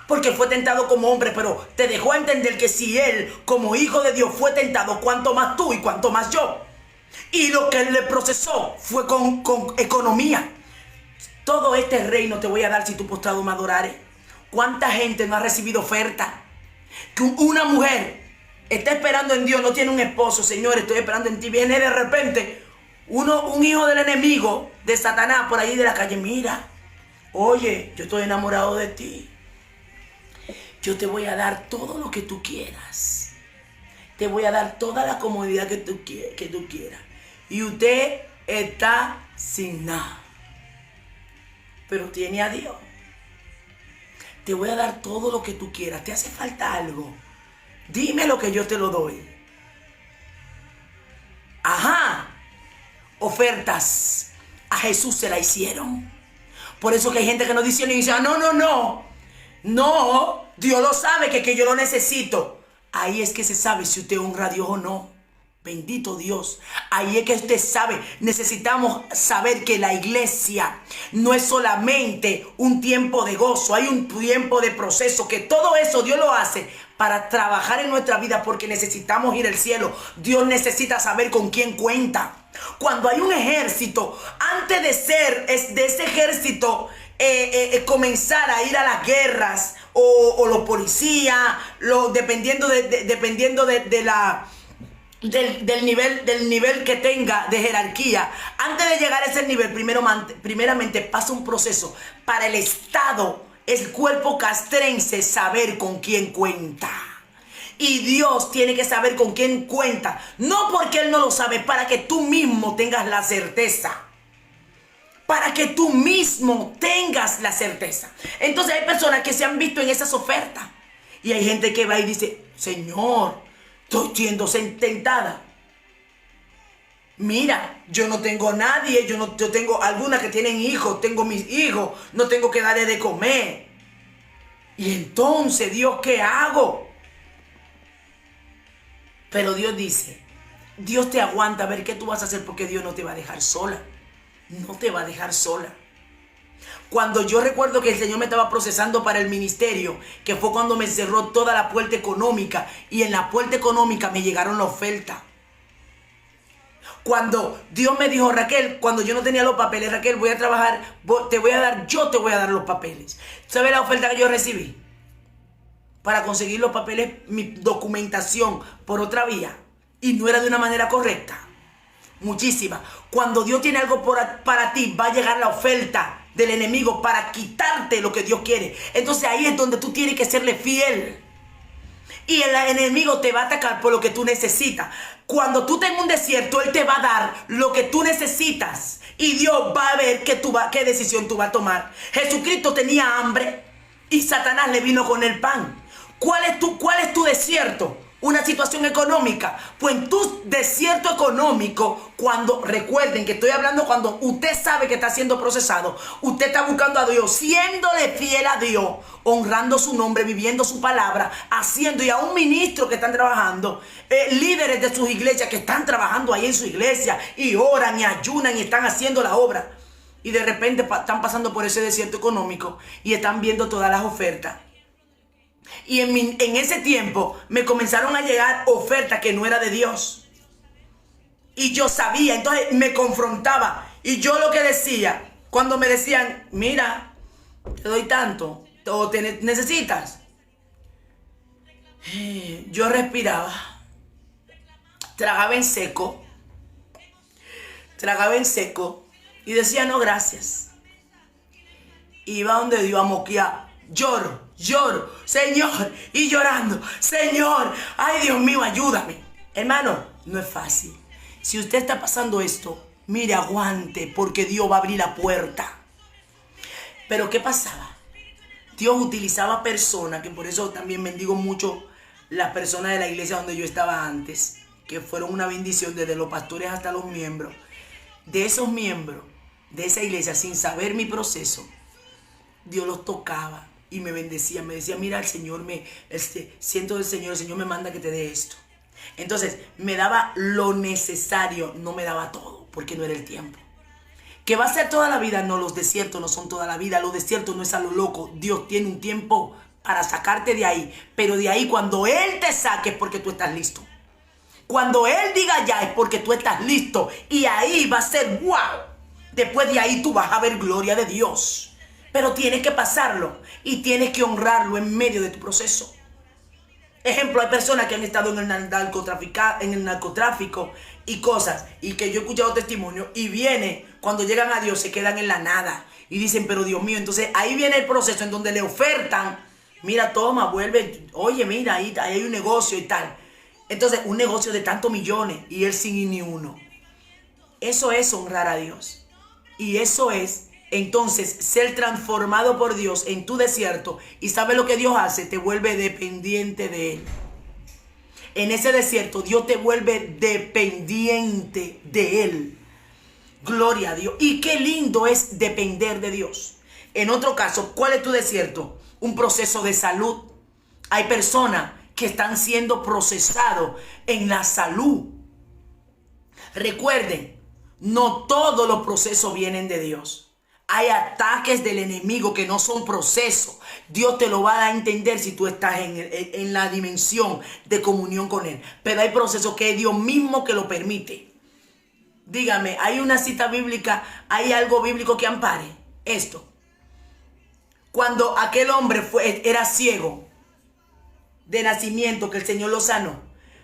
Porque fue tentado como hombre, pero te dejó a entender que si él, como hijo de Dios, fue tentado, cuánto más tú y cuánto más yo. Y lo que él le procesó fue con economía. Todo este reino te voy a dar si tú postrado me adorares. ¿Cuánta gente no ha recibido oferta? Que una mujer está esperando en Dios, no tiene un esposo. Señor, estoy esperando en ti. Viene de repente un hijo del enemigo, de Satanás, por ahí de la calle. Mira, oye, yo estoy enamorado de ti. Yo te voy a dar todo lo que tú quieras. Te voy a dar toda la comodidad que tú quieras. Y usted está sin nada, pero tiene a Dios. Te voy a dar todo lo que tú quieras. ¿Te hace falta algo? Dime lo que yo te lo doy. Ajá. Ofertas a Jesús se la hicieron. Por eso que hay gente que no dice, no, Dios lo sabe que yo lo necesito. Ahí es que se sabe si usted honra a Dios o no. Bendito Dios. Ahí es que usted sabe. Necesitamos saber que la iglesia no es solamente un tiempo de gozo. Hay un tiempo de proceso. Que todo eso Dios lo hace para trabajar en nuestra vida, porque necesitamos ir al cielo. Dios necesita saber con quién cuenta. Cuando hay un ejército, antes de ese ejército comenzar a ir a las guerras o los policías, dependiendo del nivel que tenga de jerarquía. Antes de llegar a ese nivel, primeramente pasa un proceso para el Estado, el cuerpo castrense, saber con quién cuenta. Y Dios tiene que saber con quién cuenta. No porque Él no lo sabe, para que tú mismo tengas la certeza. Para que tú mismo tengas la certeza. Entonces hay personas que se han visto en esas ofertas. Y hay gente que va y dice, Señor, estoy siendo tentada. Mira, yo no tengo a nadie, yo tengo algunas que tienen hijos, tengo mis hijos, no tengo que darle de comer. Y entonces, Dios, ¿qué hago? Pero Dios dice, Dios te aguanta a ver qué tú vas a hacer, porque Dios no te va a dejar sola. No te va a dejar sola. Cuando yo recuerdo que el Señor me estaba procesando para el ministerio, que fue cuando me cerró toda la puerta económica, y en la puerta económica me llegaron la oferta. Cuando Dios me dijo, Raquel, cuando yo no tenía los papeles, Raquel, voy a trabajar, yo te voy a dar los papeles. ¿Sabes la oferta que yo recibí? Para conseguir los papeles, mi documentación por otra vía, y no era de una manera correcta. Muchísimas. Cuando Dios tiene algo para ti, va a llegar la oferta del enemigo para quitarte lo que Dios quiere. Entonces ahí es donde tú tienes que serle fiel. Y el enemigo te va a atacar por lo que tú necesitas. Cuando tú tengas un desierto, Él te va a dar lo que tú necesitas. Y Dios va a ver qué decisión tú vas a tomar. Jesucristo tenía hambre y Satanás le vino con el pan. ¿Cuál es tu desierto? Una situación económica. Pues en tu desierto económico, recuerden que estoy hablando cuando usted sabe que está siendo procesado, usted está buscando a Dios, siéndole fiel a Dios, honrando su nombre, viviendo su palabra, haciendo, y a un ministro que están trabajando, líderes de sus iglesias que están trabajando ahí en su iglesia y oran y ayunan y están haciendo la obra. Y de repente están pasando por ese desierto económico y están viendo todas las ofertas. Y en ese tiempo me comenzaron a llegar ofertas que no era de Dios. Y yo sabía, entonces me confrontaba. Y yo lo que decía, cuando me decían, mira, te doy tanto, o te necesitas. Yo respiraba, tragaba en seco y decía, no, gracias. Iba donde Dios a moquear. Lloro, Señor, y llorando, Señor, ay Dios mío, ayúdame. Hermano, no es fácil. Si usted está pasando esto, mire, aguante, porque Dios va a abrir la puerta. Pero ¿qué pasaba? Dios utilizaba personas, que por eso también bendigo mucho las personas de la iglesia donde yo estaba antes, que fueron una bendición desde los pastores hasta los miembros. De esos miembros, de esa iglesia, sin saber mi proceso, Dios los tocaba y me bendecía, me decía, mira, el Señor siento del Señor, el Señor me manda que te dé esto. Entonces, me daba lo necesario, no me daba todo, porque no era el tiempo. ¿Que va a ser toda la vida? No, los desiertos no son toda la vida, los desiertos no es a lo loco. Dios tiene un tiempo para sacarte de ahí, pero de ahí cuando Él te saque es porque tú estás listo. Cuando Él diga ya es porque tú estás listo, y ahí va a ser wow. Después de ahí tú vas a ver gloria de Dios. Pero tienes que pasarlo y tienes que honrarlo en medio de tu proceso. Ejemplo, hay personas que han estado en el narcotráfico y cosas, y que yo he escuchado testimonios, y cuando llegan a Dios se quedan en la nada y dicen, pero Dios mío, entonces ahí viene el proceso en donde le ofertan, mira, toma, vuelve, oye, mira, ahí hay un negocio y tal. Entonces, un negocio de tantos millones y él sin ni uno. Eso es honrar a Dios. Y eso es entonces ser transformado por Dios en tu desierto. Y ¿sabe lo que Dios hace? Te vuelve dependiente de Él. En ese desierto Dios te vuelve dependiente de Él. Gloria a Dios. Y qué lindo es depender de Dios. En otro caso, ¿cuál es tu desierto? Un proceso de salud. Hay personas que están siendo procesados en la salud. Recuerden, no todos los procesos vienen de Dios. Hay ataques del enemigo que no son procesos. Dios te lo va a dar a entender si tú estás en la dimensión de comunión con Él. Pero hay procesos que es Dios mismo que lo permite. Dígame, ¿hay una cita bíblica? ¿Hay algo bíblico que ampare esto? Cuando aquel hombre era ciego de nacimiento, que el Señor lo sanó,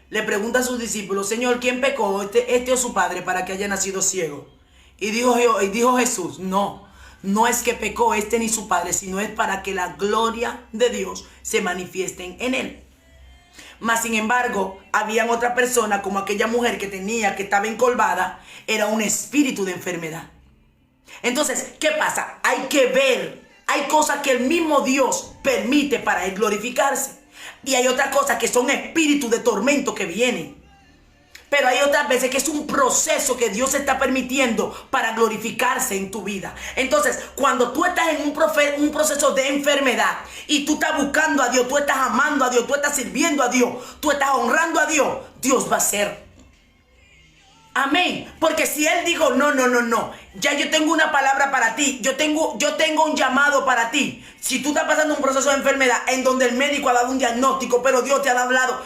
le pregunta a sus discípulos, Señor, ¿quién pecó, este o su padre, para que haya nacido ciego? Y dijo Jesús, no es que pecó ni su padre, sino es para que la gloria de Dios se manifieste en él. Mas sin embargo, habían otras personas, como aquella mujer que estaba encorvada, era un espíritu de enfermedad. Entonces, ¿qué pasa? Hay que ver, hay cosas que el mismo Dios permite para él glorificarse. Y hay otras cosas que son espíritus de tormento que vienen. Pero hay otras veces que es un proceso que Dios está permitiendo para glorificarse en tu vida. Entonces, cuando tú estás en un proceso de enfermedad y tú estás buscando a Dios, tú estás amando a Dios, tú estás sirviendo a Dios, tú estás honrando a Dios, Dios va a hacer. Amén. Porque si Él dijo, no, ya yo tengo una palabra para ti, yo tengo un llamado para ti. Si tú estás pasando un proceso de enfermedad en donde el médico ha dado un diagnóstico, pero Dios te ha hablado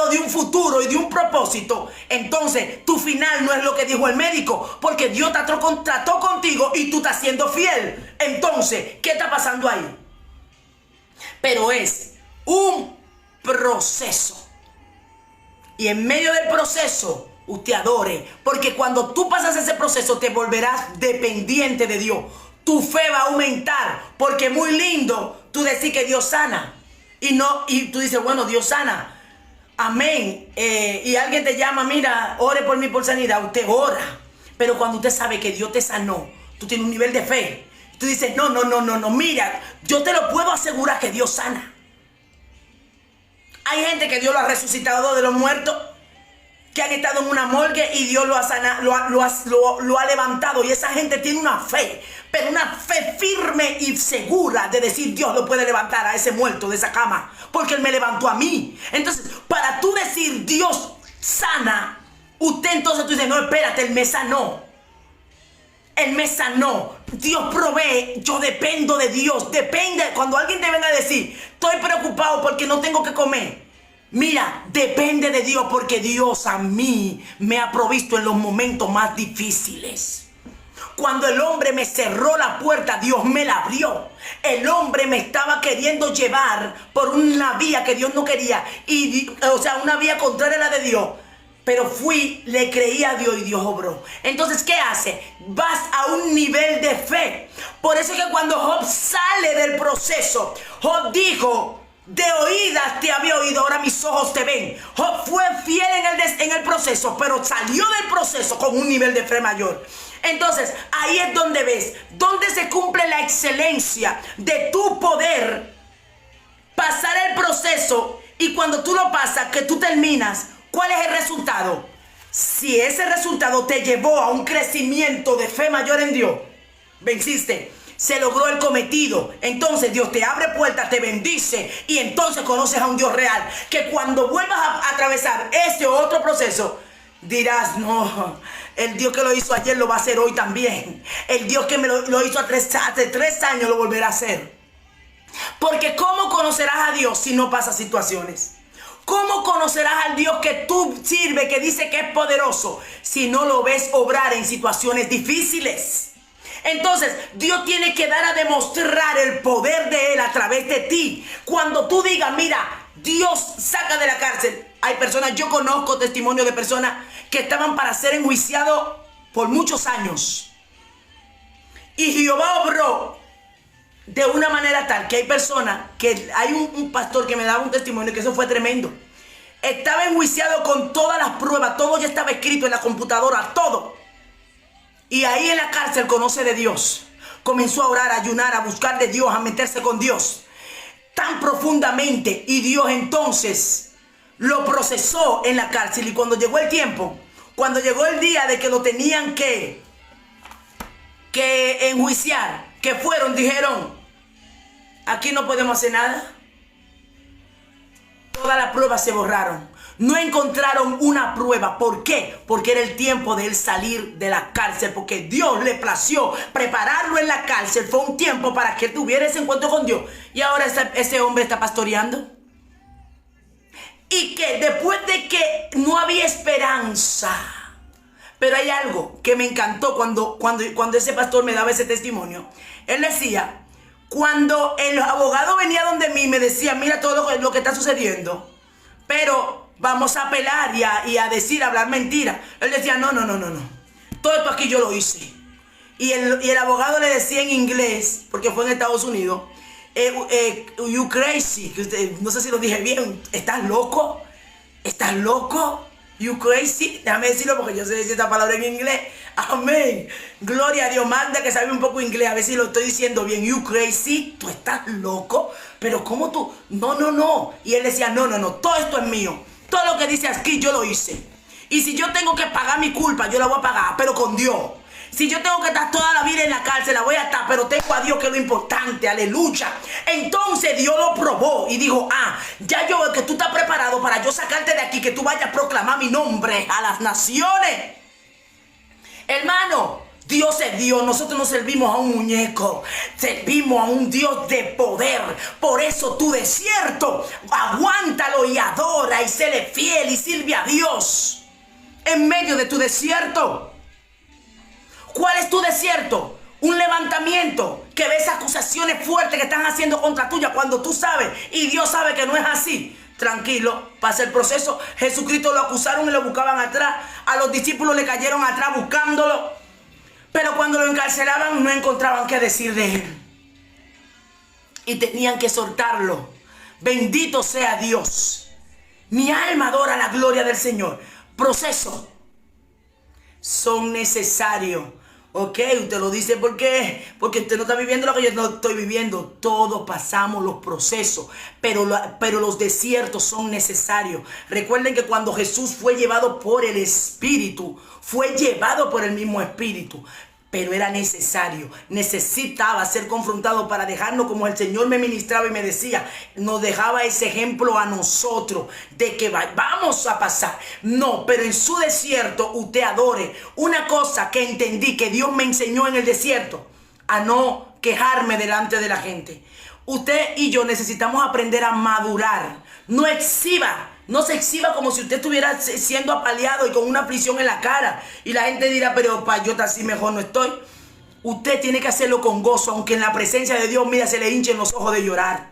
de un futuro y de un propósito, entonces tu final no es lo que dijo el médico, porque Dios trató contigo y tú estás siendo fiel. Entonces, ¿qué está pasando ahí? Pero es un proceso. Y en medio del proceso, usted adore, porque cuando tú pasas ese proceso te volverás dependiente de Dios. Tu fe va a aumentar, porque es muy lindo tú decir que Dios sana y tú dices, bueno, Dios sana, amén, y alguien te llama, mira, ore por mí por sanidad, usted ora, pero cuando usted sabe que Dios te sanó, tú tienes un nivel de fe, tú dices, no, mira, yo te lo puedo asegurar que Dios sana. Hay gente que Dios lo ha resucitado de los muertos, que han estado en una morgue y Dios lo ha sanado, lo ha levantado, y esa gente tiene una fe, pero una fe firme y segura de decir, Dios lo puede levantar a ese muerto de esa cama, porque Él me levantó a mí. Entonces, para tú decir Dios sana, entonces tú dices, no, espérate, Él me sanó. Él me sanó. Dios provee. Yo dependo de Dios. Depende. Cuando alguien te venga a decir, estoy preocupado porque no tengo que comer, mira, depende de Dios, porque Dios a mí me ha provisto en los momentos más difíciles. Cuando el hombre me cerró la puerta, Dios me la abrió. El hombre me estaba queriendo llevar por una vía que Dios no quería, una vía contraria a la de Dios. Pero le creí a Dios y Dios obró. Entonces, ¿qué hace? Vas a un nivel de fe. Por eso es que cuando Job sale del proceso, Job dijo, de oídas te había oído, ahora mis ojos te ven. Job fue fiel en el proceso, pero salió del proceso con un nivel de fe mayor. Entonces, ahí es donde ves, donde se cumple la excelencia de tu poder pasar el proceso. Y cuando tú lo pasas, que tú terminas, ¿cuál es el resultado? Si ese resultado te llevó a un crecimiento de fe mayor en Dios, venciste. Se logró el cometido. Entonces Dios te abre puertas, te bendice, y entonces conoces a un Dios real, que cuando vuelvas a atravesar ese otro proceso, dirás, no, el Dios que lo hizo ayer lo va a hacer hoy también. El Dios que me lo hizo hace 3 años lo volverá a hacer. Porque ¿cómo conocerás a Dios si no pasas situaciones? ¿Cómo conocerás al Dios que tú sirves, que dice que es poderoso, si no lo ves obrar en situaciones difíciles? Entonces, Dios tiene que dar a demostrar el poder de Él a través de ti. Cuando tú digas, mira, Dios saca de la cárcel. Hay personas, yo conozco testimonios de personas que estaban para ser enjuiciados por muchos años. Y Jehová obró de una manera tal que hay personas, que hay un pastor que me daba un testimonio que eso fue tremendo. Estaba enjuiciado con todas las pruebas, todo ya estaba escrito en la computadora, todo. Y ahí en la cárcel conoce de Dios. Comenzó a orar, a ayunar, a buscar de Dios, a meterse con Dios tan profundamente. Y Dios entonces lo procesó en la cárcel. Y cuando llegó el tiempo, cuando llegó el día de que lo tenían que enjuiciar, que dijeron, aquí no podemos hacer nada. Todas las pruebas se borraron. No encontraron una prueba. ¿Por qué? Porque era el tiempo de él salir de la cárcel. Porque Dios le plació prepararlo en la cárcel. Fue un tiempo para que tuviera ese encuentro con Dios. Y ahora ese hombre está pastoreando. Y que después de que no había esperanza. Pero hay algo que me encantó cuando ese pastor me daba ese testimonio. Él decía, cuando el abogado venía donde mí, me decía, mira todo lo que está sucediendo, pero vamos a apelar y a hablar mentira. Él decía, no. Todo esto aquí yo lo hice. Y el abogado le decía en inglés, porque fue en Estados Unidos, You crazy. No sé si lo dije bien. ¿Estás loco? ¿Estás loco? You crazy. Déjame decirlo porque yo sé decir esta palabra en inglés. Amén. Gloria a Dios. Manda que sabe un poco inglés. A ver si lo estoy diciendo bien. You crazy. ¿Tú estás loco? Pero ¿cómo tú? No. Y él decía, no. Todo esto es mío. Todo lo que dice aquí yo lo hice. Y si yo tengo que pagar mi culpa, yo la voy a pagar. Pero con Dios. Si yo tengo que estar toda la vida en la cárcel, la voy a estar, pero tengo a Dios, que es lo importante, aleluya. Entonces Dios lo probó y dijo, ya yo veo que tú estás preparado para yo sacarte de aquí, que tú vayas a proclamar mi nombre a las naciones. Hermano, Dios es Dios, nosotros no servimos a un muñeco, servimos a un Dios de poder. Por eso tu desierto, aguántalo y adora y séle fiel y sirve a Dios en medio de tu desierto. ¿Cuál es tu desierto? Un levantamiento, que ves acusaciones fuertes que están haciendo contra tuya cuando tú sabes y Dios sabe que no es así. Tranquilo, pasa el proceso. Jesucristo lo acusaron y lo buscaban atrás. A los discípulos le cayeron atrás buscándolo. Pero cuando lo encarcelaban no encontraban qué decir de él. Y tenían que soltarlo. Bendito sea Dios. Mi alma adora la gloria del Señor. Procesos son necesarios. Ok, usted lo dice porque usted no está viviendo lo que yo no estoy viviendo. Todos pasamos los procesos, pero los desiertos son necesarios. Recuerden que cuando Jesús fue llevado por el Espíritu, fue llevado por el mismo Espíritu. Pero era necesario, necesitaba ser confrontado para dejarnos, como el Señor me ministraba y me decía, nos dejaba ese ejemplo a nosotros de que vamos a pasar. No, pero en su desierto usted adore. Una cosa que entendí que Dios me enseñó en el desierto, a no quejarme delante de la gente. Usted y yo necesitamos aprender a madurar. No se exhiba como si usted estuviera siendo apaleado y con una aflicción en la cara. Y la gente dirá, pero pa, yo así mejor no estoy. Usted tiene que hacerlo con gozo, aunque en la presencia de Dios, mira, se le hinchen los ojos de llorar.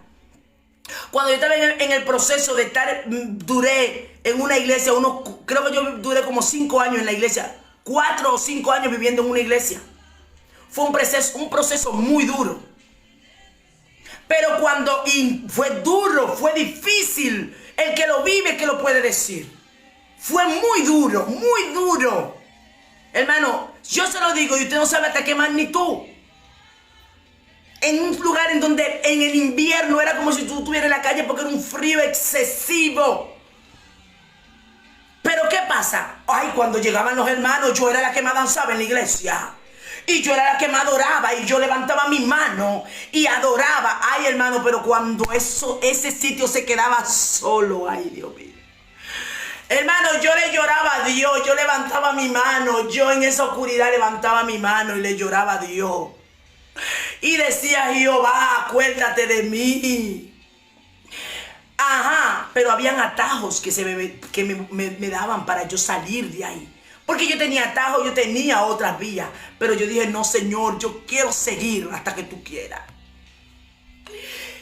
Cuando yo estaba en el proceso de estar, duré en una iglesia, creo que yo duré como 5 años en la iglesia. 4 o 5 años viviendo en una iglesia. Fue un proceso muy duro. Pero fue duro, fue difícil. El que lo vive, que lo puede decir. Fue muy duro, muy duro. Hermano, yo se lo digo y usted no sabe hasta qué magnitud. En un lugar en donde en el invierno era como si tú estuvieras en la calle porque era un frío excesivo. Pero ¿qué pasa? Ay, cuando llegaban los hermanos, yo era la que más danzaba en la iglesia. Y yo era la que más adoraba y yo levantaba mi mano y adoraba. Ay, hermano, pero cuando ese sitio se quedaba solo, ay, Dios mío. Hermano, yo le lloraba a Dios, yo levantaba mi mano, yo en esa oscuridad levantaba mi mano y le lloraba a Dios. Y decía, Jehová, acuérdate de mí. Ajá, pero habían atajos que me daban para yo salir de ahí. Porque yo tenía atajos, yo tenía otras vías. Pero yo dije, no, Señor, yo quiero seguir hasta que tú quieras.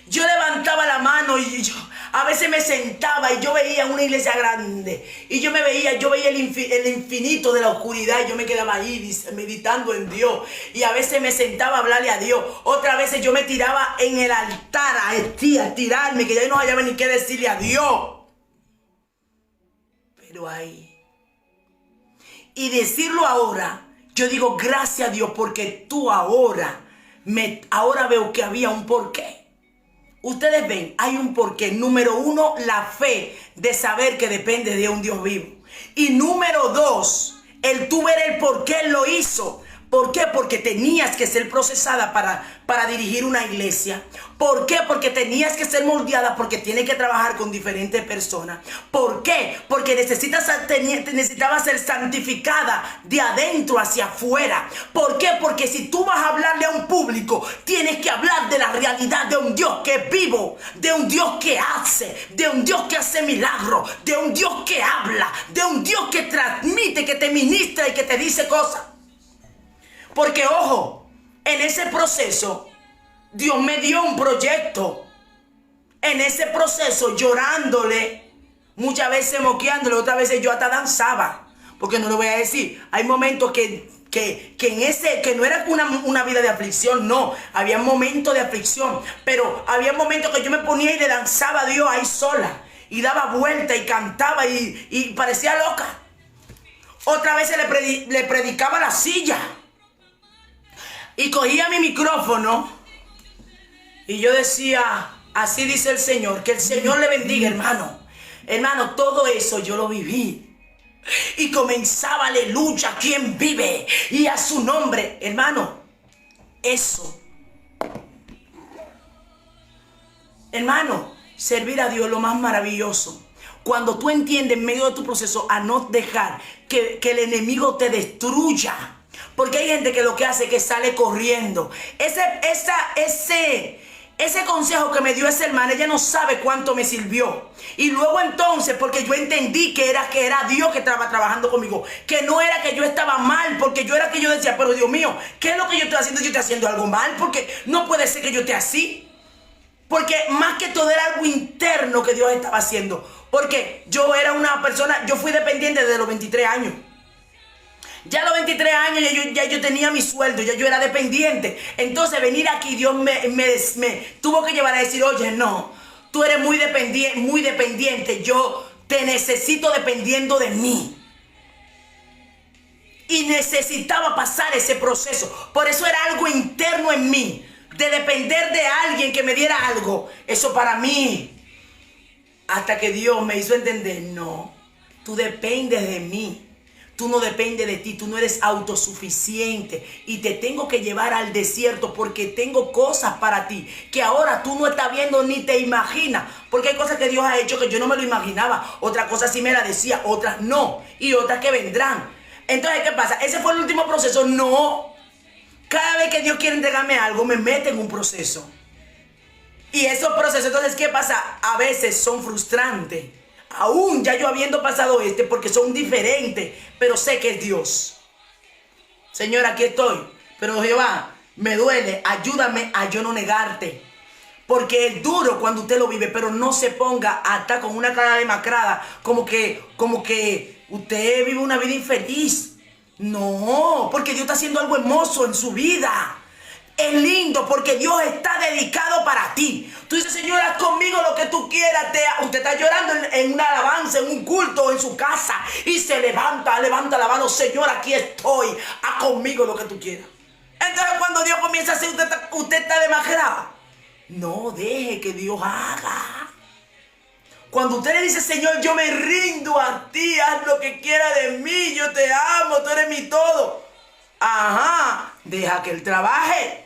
Yo levantaba la mano y yo a veces me sentaba y yo veía una iglesia grande. Y yo veía el infinito de la oscuridad y yo me quedaba ahí meditando en Dios. Y a veces me sentaba a hablarle a Dios. Otras veces yo me tiraba en el altar a tirarme, que ya no hallaba ni qué decirle a Dios. Pero ahí. Y decirlo ahora, yo digo gracias a Dios porque tú ahora veo que había un porqué. Ustedes ven, hay un porqué. Número 1, la fe de saber que depende de un Dios vivo. Y número 2, el tú ver el por qué Él lo hizo. ¿Por qué? Porque tenías que ser procesada para dirigir una iglesia. ¿Por qué? Porque tenías que ser moldeada, porque tienes que trabajar con diferentes personas. ¿Por qué? Porque necesitabas ser santificada de adentro hacia afuera. ¿Por qué? Porque si tú vas a hablarle a un público, tienes que hablar de la realidad de un Dios que es vivo, de un Dios que hace, de un Dios que hace milagros, de un Dios que habla, de un Dios que transmite, que te ministra y que te dice cosas. Porque, ojo, en ese proceso, Dios me dio un proyecto. En ese proceso, llorándole, muchas veces moqueándole, otras veces yo hasta danzaba. Porque no lo voy a decir. Hay momentos que que no era una vida de aflicción, no, había momentos de aflicción, pero había momentos que yo me ponía y le danzaba a Dios ahí sola, y daba vuelta y cantaba y parecía loca. Otra vez le predicaba a la silla, y cogía mi micrófono, y yo decía, así dice el Señor, que el Señor le bendiga, hermano. Hermano, todo eso yo lo viví. Y comenzaba, aleluya, quien vive y a su nombre. Hermano, eso. Hermano, servir a Dios es lo más maravilloso. Cuando tú entiendes en medio de tu proceso a no dejar que el enemigo te destruya. Porque hay gente que lo que hace es que sale corriendo. Ese consejo que me dio esa hermana, ella no sabe cuánto me sirvió. Y luego entonces, porque yo entendí que era Dios que estaba trabajando conmigo, que no era que yo estaba mal, porque yo decía, pero Dios mío, ¿qué es lo que yo estoy haciendo? Yo estoy haciendo algo mal, porque no puede ser que yo esté así. Porque más que todo era algo interno que Dios estaba haciendo. Porque yo era una persona, yo fui dependiente desde los 23 años. Ya a los 23 años ya yo tenía mi sueldo, ya yo era dependiente. Entonces venir aquí, Dios me tuvo que llevar a decir, oye, no, tú eres muy dependiente, yo te necesito dependiendo de mí. Y necesitaba pasar ese proceso. Por eso era algo interno en mí, de depender de alguien que me diera algo. Eso para mí, hasta que Dios me hizo entender, no, tú dependes de mí. Tú no dependes de ti, tú no eres autosuficiente y te tengo que llevar al desierto porque tengo cosas para ti que ahora tú no estás viendo ni te imaginas, porque hay cosas que Dios ha hecho que yo no me lo imaginaba, otras cosas sí me las decía, otras no, y otras que vendrán. Entonces, ¿qué pasa? ¿Ese fue el último proceso? No. Cada vez que Dios quiere entregarme algo, me mete en un proceso. Y esos procesos, entonces, ¿qué pasa? A veces son frustrantes. Aún ya yo habiendo pasado porque son diferentes, pero sé que es Dios. Señor, aquí estoy, pero Jehová, me duele, ayúdame a yo no negarte. Porque es duro cuando usted lo vive, pero no se ponga hasta con una cara demacrada, como que usted vive una vida infeliz. No, porque Dios está haciendo algo hermoso en su vida. Es lindo porque Dios está dedicado para ti. Tú dices, Señor, haz conmigo lo que tú quieras. Usted está llorando en una alabanza, en un culto, en su casa. Y se levanta la mano. Señor, aquí estoy. Haz conmigo lo que tú quieras. Entonces cuando Dios comienza a hacer, usted está demacrado. No deje que Dios haga. Cuando usted le dice, Señor, yo me rindo a ti. Haz lo que quieras de mí. Yo te amo. Tú eres mi todo. Ajá. Deja que Él trabaje.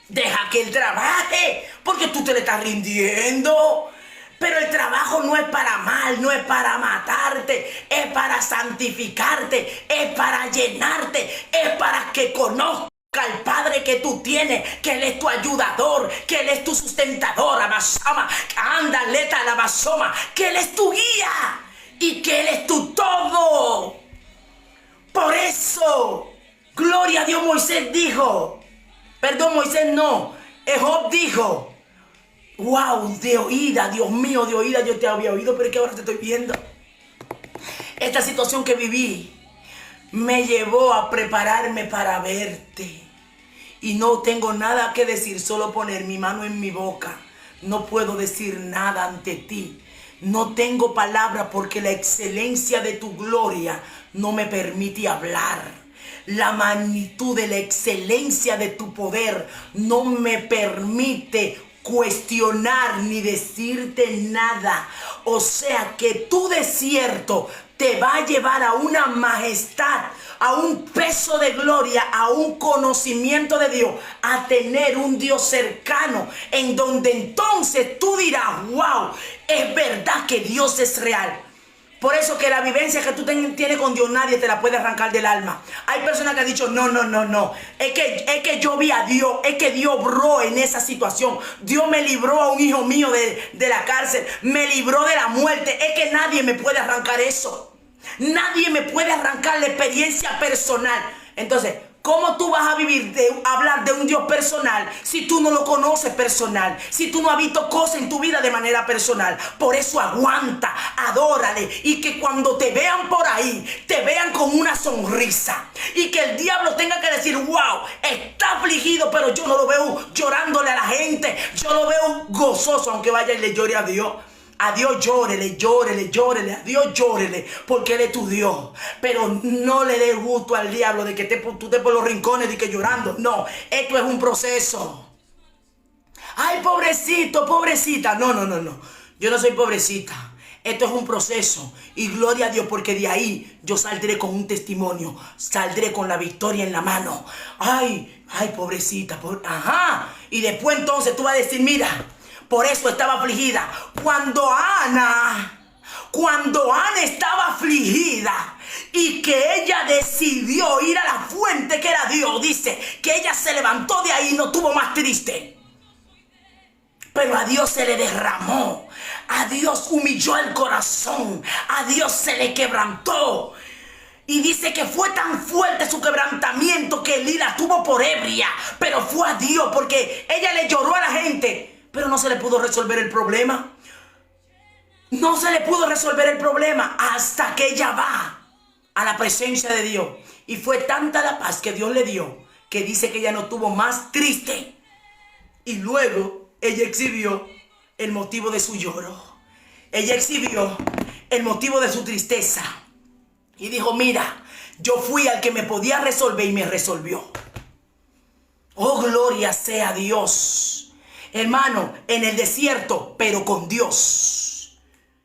Deja que Él trabaje, porque tú te le estás rindiendo. Pero el trabajo no es para mal, no es para matarte, es para santificarte, es para llenarte, es para que conozca al Padre que tú tienes, que Él es tu ayudador, que Él es tu sustentador, abasama, anda, leta, la basoma, que Él es tu guía y que Él es tu todo. Por eso, gloria a Dios, Moisés dijo. Perdón, Moisés no. Job dijo, wow, de oída, Dios mío, de oída yo te había oído, pero es que ahora te estoy viendo. Esta situación que viví me llevó a prepararme para verte. Y no tengo nada que decir, solo poner mi mano en mi boca. No puedo decir nada ante ti. No tengo palabra porque la excelencia de tu gloria no me permite hablar. La magnitud de la excelencia de tu poder no me permite cuestionar ni decirte nada. O sea que tu desierto te va a llevar a una majestad, a un peso de gloria, a un conocimiento de Dios, a tener un Dios cercano, en donde entonces tú dirás, wow, es verdad que Dios es real. Por eso que la vivencia que tú tienes con Dios, nadie te la puede arrancar del alma. Hay personas que han dicho, no. Es que yo vi a Dios, es que Dios obró en esa situación. Dios me libró a un hijo mío de la cárcel, me libró de la muerte. Es que nadie me puede arrancar eso. Nadie me puede arrancar la experiencia personal. Entonces, ¿Cómo tú vas a vivir hablar de un Dios personal si tú no lo conoces personal? Si tú no has visto cosas en tu vida de manera personal. Por eso aguanta, adórale. Y que cuando te vean por ahí, te vean con una sonrisa. Y que el diablo tenga que decir, wow, está afligido, pero yo no lo veo llorándole a la gente. Yo lo veo gozoso, aunque vaya y le llore a Dios. A Dios llórele, llórele, llórele, a Dios llórele, porque Él es tu Dios. Pero no le dé gusto al diablo de que tú estés por los rincones y que llorando. No, esto es un proceso. Ay, pobrecito, pobrecita. No, no, no, no. Yo no soy pobrecita. Esto es un proceso. Y gloria a Dios, porque de ahí yo saldré con un testimonio. Saldré con la victoria en la mano. Ay, ay, pobrecita. Ajá. Y después entonces tú vas a decir, mira, por eso estaba afligida. Cuando Ana estaba afligida y que ella decidió ir a la fuente que era Dios, dice que ella se levantó de ahí y no tuvo más triste. Pero a Dios se le derramó. A Dios humilló el corazón. A Dios se le quebrantó. Y dice que fue tan fuerte su quebrantamiento que Elí la tuvo por ebria. Pero fue a Dios porque ella le lloró a la gente. Pero no se le pudo resolver el problema. No se le pudo resolver el problema hasta que ella va a la presencia de Dios. Y fue tanta la paz que Dios le dio que dice que ella no tuvo más triste. Y luego ella exhibió el motivo de su lloro. Ella exhibió el motivo de su tristeza. Y dijo, mira, yo fui al que me podía resolver y me resolvió. Oh, gloria sea a Dios. Hermano, en el desierto, pero con Dios.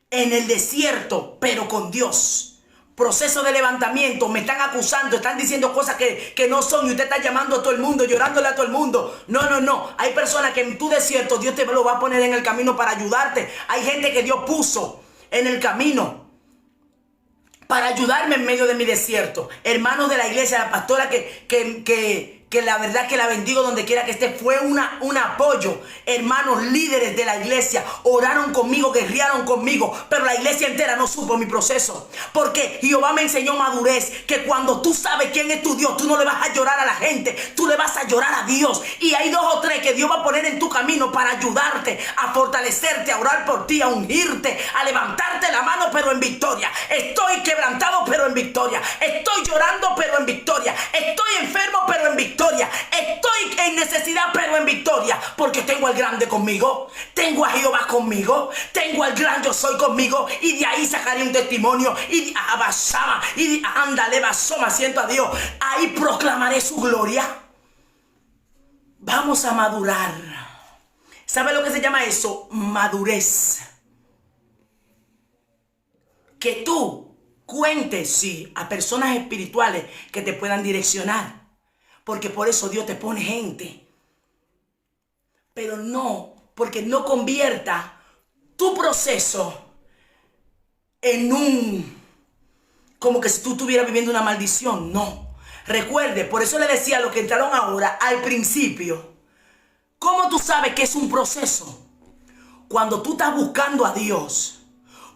En el desierto, pero con Dios. Proceso de levantamiento. Me están acusando, están diciendo cosas que no son. Y usted está llamando a todo el mundo, llorándole a todo el mundo. No, no, no. Hay personas que en tu desierto Dios te lo va a poner en el camino para ayudarte. Hay gente que Dios puso en el camino para ayudarme en medio de mi desierto. Hermanos de la iglesia, la pastora que la verdad que la bendigo donde quiera que esté, fue un apoyo. Hermanos líderes de la iglesia oraron conmigo, guerrearon conmigo, pero la iglesia entera no supo mi proceso, porque Jehová me enseñó madurez, que cuando tú sabes quién es tu Dios, tú no le vas a llorar a la gente, tú le vas a llorar a Dios. Y hay 2 o 3 que Dios va a poner en tu camino para ayudarte, a fortalecerte, a orar por ti, a ungirte, a levantarte la mano, pero en victoria. Estoy quebrantado, pero en victoria. Estoy llorando, pero en victoria. Estoy enfermo, pero en victoria. Estoy en necesidad, pero en victoria, porque tengo al grande conmigo, tengo a Jehová conmigo, tengo al gran yo soy conmigo, y de ahí sacaré un testimonio, y abasama, y ándale, basoma, siento a Dios, ahí proclamaré su gloria. Vamos a madurar. ¿Sabe lo que se llama eso? Madurez. Que tú cuentes, sí, a personas espirituales que te puedan direccionar. Porque por eso Dios te pone gente. Pero no, porque no convierta tu proceso en como que si tú estuvieras viviendo una maldición. No. Recuerde, por eso le decía a los que entraron ahora, al principio, ¿cómo tú sabes que es un proceso? Cuando tú estás buscando a Dios,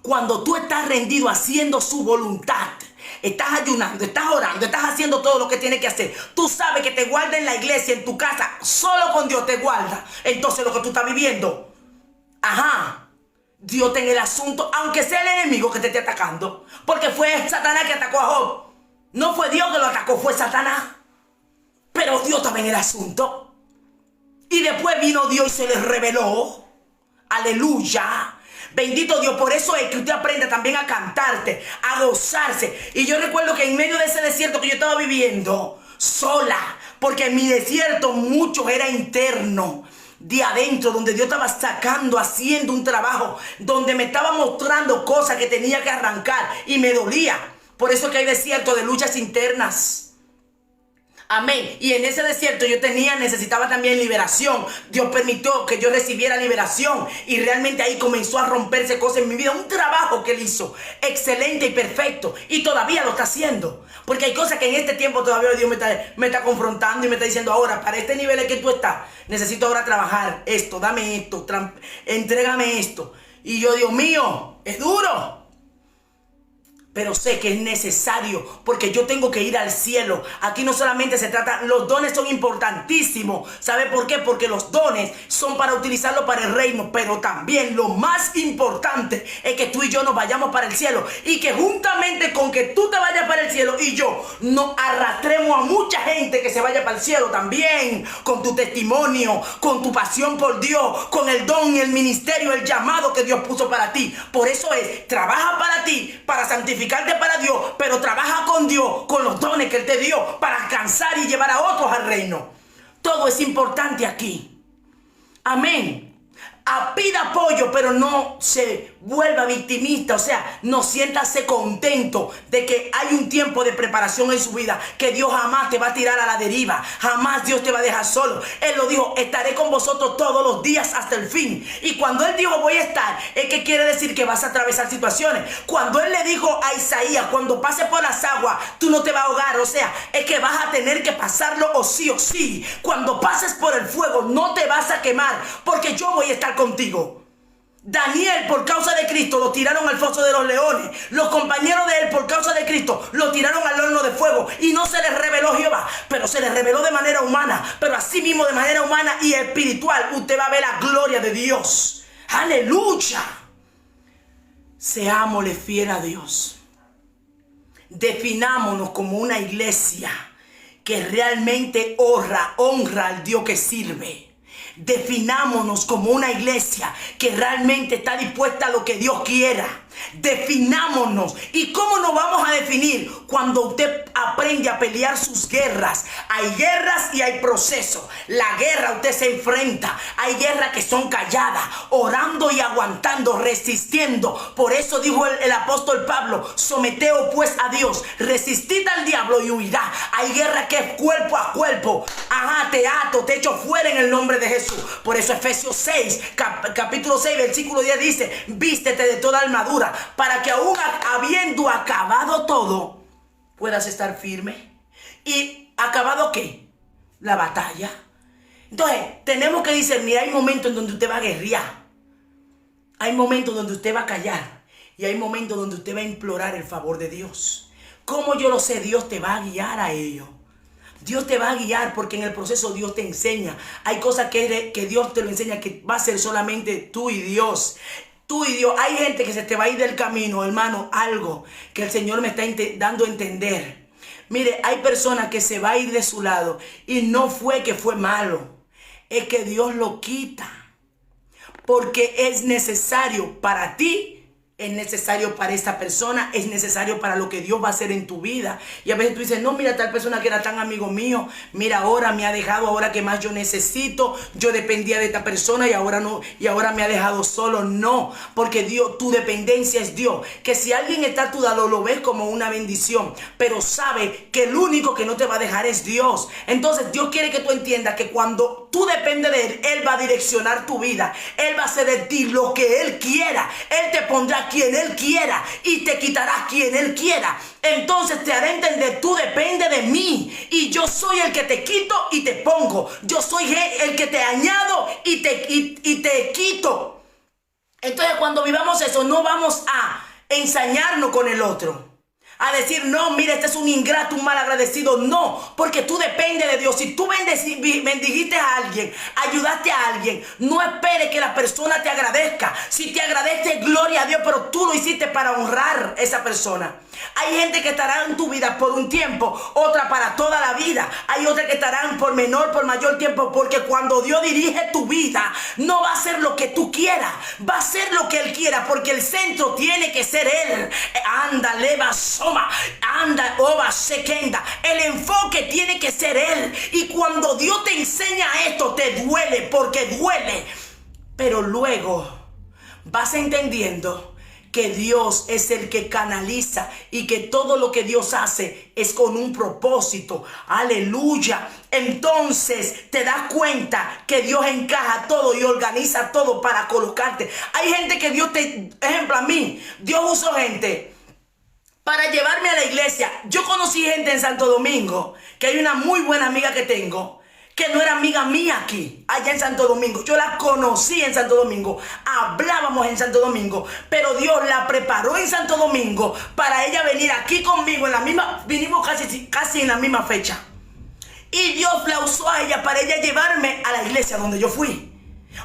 cuando tú estás rendido haciendo su voluntad, estás ayunando, estás orando, estás haciendo todo lo que tienes que hacer. Tú sabes que te guarda en la iglesia, en tu casa, solo con Dios te guarda. Entonces lo que tú estás viviendo, Dios está en el asunto, aunque sea el enemigo que te esté atacando. Porque fue Satanás que atacó a Job. No fue Dios que lo atacó, fue Satanás. Pero Dios estaba en el asunto. Y después vino Dios y se les reveló. Aleluya. Bendito Dios, por eso es que usted aprende también a cantarte, a gozarse. Y yo recuerdo que en medio de ese desierto que yo estaba viviendo, sola, porque en mi desierto mucho era interno, de adentro, donde Dios estaba sacando, haciendo un trabajo, donde me estaba mostrando cosas que tenía que arrancar y me dolía. Por eso que hay desierto de luchas internas. Amén. Y en ese desierto yo necesitaba también liberación. Dios permitió que yo recibiera liberación. Y realmente ahí comenzó a romperse cosas en mi vida. Un trabajo que Él hizo excelente y perfecto. Y todavía lo está haciendo. Porque hay cosas que en este tiempo todavía Dios me está confrontando y me está diciendo, ahora, para este nivel en que tú estás, necesito ahora trabajar esto, dame esto, entrégame esto. Y yo, Dios mío, es duro. pero sé que es necesario porque yo tengo que ir al cielo. Aquí no solamente se trata, los dones son importantísimos. ¿Sabe por qué? Porque los dones son para utilizarlo para el reino, pero también lo más importante es que tú y yo nos vayamos para el cielo y que juntamente con que tú te vayas para el cielo y yo nos arrastremos a mucha gente que se vaya para el cielo también, con tu testimonio, con tu pasión por Dios, con el don, el ministerio, el llamado que Dios puso para ti. Por eso trabaja para ti, para santificarte para Dios, pero trabaja con Dios, con los dones que Él te dio para alcanzar y llevar a otros al reino. Todo es importante aquí. Amén. Pida apoyo, pero no se vuelva victimista. O sea, no siéntase contento de que hay un tiempo de preparación en su vida, que Dios jamás te va a tirar a la deriva, jamás Dios te va a dejar solo. Él lo dijo: estaré con vosotros todos los días hasta el fin. Y cuando Él dijo voy a estar, es que quiere decir que vas a atravesar situaciones. Cuando Él le dijo a Isaías: cuando pases por las aguas, tú no te vas a ahogar. O sea, es que vas a tener que pasarlo o sí o sí. Cuando pases por el fuego, no te vas a quemar, porque yo voy a estar contigo. Daniel, por causa de Cristo, lo tiraron al foso de los leones. Los compañeros de él, por causa de Cristo, lo tiraron al horno de fuego. Y no se les reveló Jehová, pero se les reveló de manera humana. Pero así mismo, de manera humana y espiritual, usted va a ver la gloria de Dios. ¡Aleluya! Seámosle fiel a Dios. Definámonos como una iglesia que realmente honra al Dios que sirve. Definámonos como una iglesia que realmente está dispuesta a lo que Dios quiera. Definámonos. ¿Y cómo nos vamos a definir? Cuando usted aprende a pelear sus guerras. Hay guerras y hay procesos. La guerra usted se enfrenta. Hay guerras que son calladas, orando y aguantando, resistiendo. Por eso dijo el apóstol Pablo: someteos pues a Dios, resistid al diablo y huirá. Hay guerra que es cuerpo a cuerpo. Ajá, te ato, te echo fuera en el nombre de Jesús. Por eso Efesios 6, capítulo 6, versículo 10 dice: vístete de toda armadura, para que aún habiendo acabado todo, puedas estar firme. ¿Y acabado qué? La batalla. Entonces, tenemos que discernir. Hay momentos en donde usted va a guerrear. Hay momentos donde usted va a callar. Y hay momentos donde usted va a implorar el favor de Dios. ¿Cómo yo lo sé? Dios te va a guiar a ello. Dios te va a guiar porque en el proceso Dios te enseña. Hay cosas que Dios te lo enseña que va a ser solamente tú y Dios. Tú y Dios. Hay gente que se te va a ir del camino, hermano. Algo que el Señor me está dando a entender. Mire, hay personas que se va a ir de su lado y no fue que fue malo. Es que Dios lo quita. Porque es necesario para ti. Es necesario para esta persona, es necesario para lo que Dios va a hacer en tu vida. Y a veces tú dices: no, mira, tal persona que era tan amigo mío, mira, ahora me ha dejado, ahora que más yo necesito, yo dependía de esta persona y ahora no, y ahora me ha dejado solo. No, porque Dios, tu dependencia es Dios. Que si alguien está a tu lado, lo ves como una bendición, pero sabe que el único que no te va a dejar es Dios. Entonces Dios quiere que tú entiendas que cuando tú dependes de Él, Él va a direccionar tu vida. Él va a hacer de ti lo que Él quiera. Él te pondrá quien Él quiera y te quitará quien Él quiera. Entonces te hará entender: tú dependes de mí y yo soy el que te quito y te pongo. Yo soy el que te añado y te quito. Entonces, cuando vivamos eso, no vamos a ensañarnos con el otro, a decir: no, mira, este es un ingrato, un mal agradecido. No, porque tú dependes de Dios. Si tú bendijiste a alguien, ayudaste a alguien, no esperes que la persona te agradezca. Si te agradece, gloria a Dios, pero tú lo hiciste para honrar a esa persona. Hay gente que estará en tu vida por un tiempo, otra para toda la vida. Hay otras que estarán por menor, por mayor tiempo, porque cuando Dios dirige tu vida, no va a ser lo que tú quieras, va a ser lo que Él quiera, porque el centro tiene que ser Él. Anda, leva, soma, anda, ova, sekenda. El enfoque tiene que ser Él. Y cuando Dios te enseña esto, te duele, porque duele. Pero luego vas entendiendo que Dios es el que canaliza y que todo lo que Dios hace es con un propósito. Aleluya. Entonces te das cuenta que Dios encaja todo y organiza todo para colocarte. Hay gente que Dios ejemplo, a mí, Dios usó gente para llevarme a la iglesia. Yo conocí gente en Santo Domingo, que hay una muy buena amiga que tengo, que no era amiga mía aquí, allá en Santo Domingo. Yo la conocí en Santo Domingo, hablábamos en Santo Domingo, pero Dios la preparó en Santo Domingo para ella venir aquí conmigo vinimos casi en la misma fecha. Y Dios la usó a ella para ella llevarme a la iglesia donde yo fui.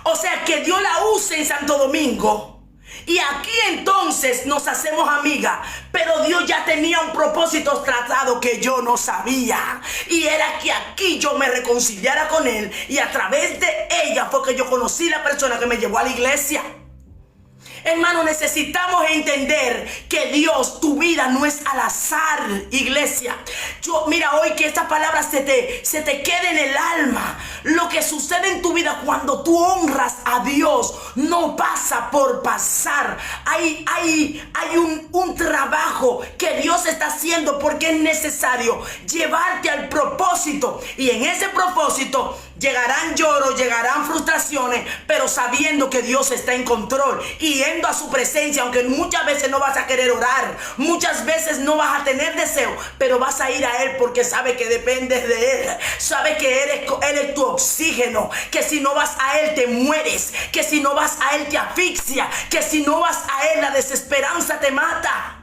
O sea que Dios la usa en Santo Domingo. Y aquí entonces nos hacemos amigas, pero Dios ya tenía un propósito trazado que yo no sabía. Y era que aquí yo me reconciliara con Él. Y a través de ella fue que yo conocí la persona que me llevó a la iglesia. Hermano, necesitamos entender que Dios, tu vida no es al azar, iglesia. Mira, hoy que esta palabra se te quede en el alma. Lo que sucede en tu vida cuando tú honras a Dios no pasa por pasar. Hay un trabajo que Dios está haciendo porque es necesario llevarte al propósito. Y en ese propósito llegarán lloros, llegarán frustraciones, pero sabiendo que Dios está en control y yendo a su presencia, aunque muchas veces no vas a querer orar, muchas veces no vas a tener deseo, pero vas a ir a Él porque sabe que dependes de Él, sabe que Él es tu oxígeno, que si no vas a Él te mueres, que si no vas a Él te asfixia, que si no vas a Él la desesperanza te mata.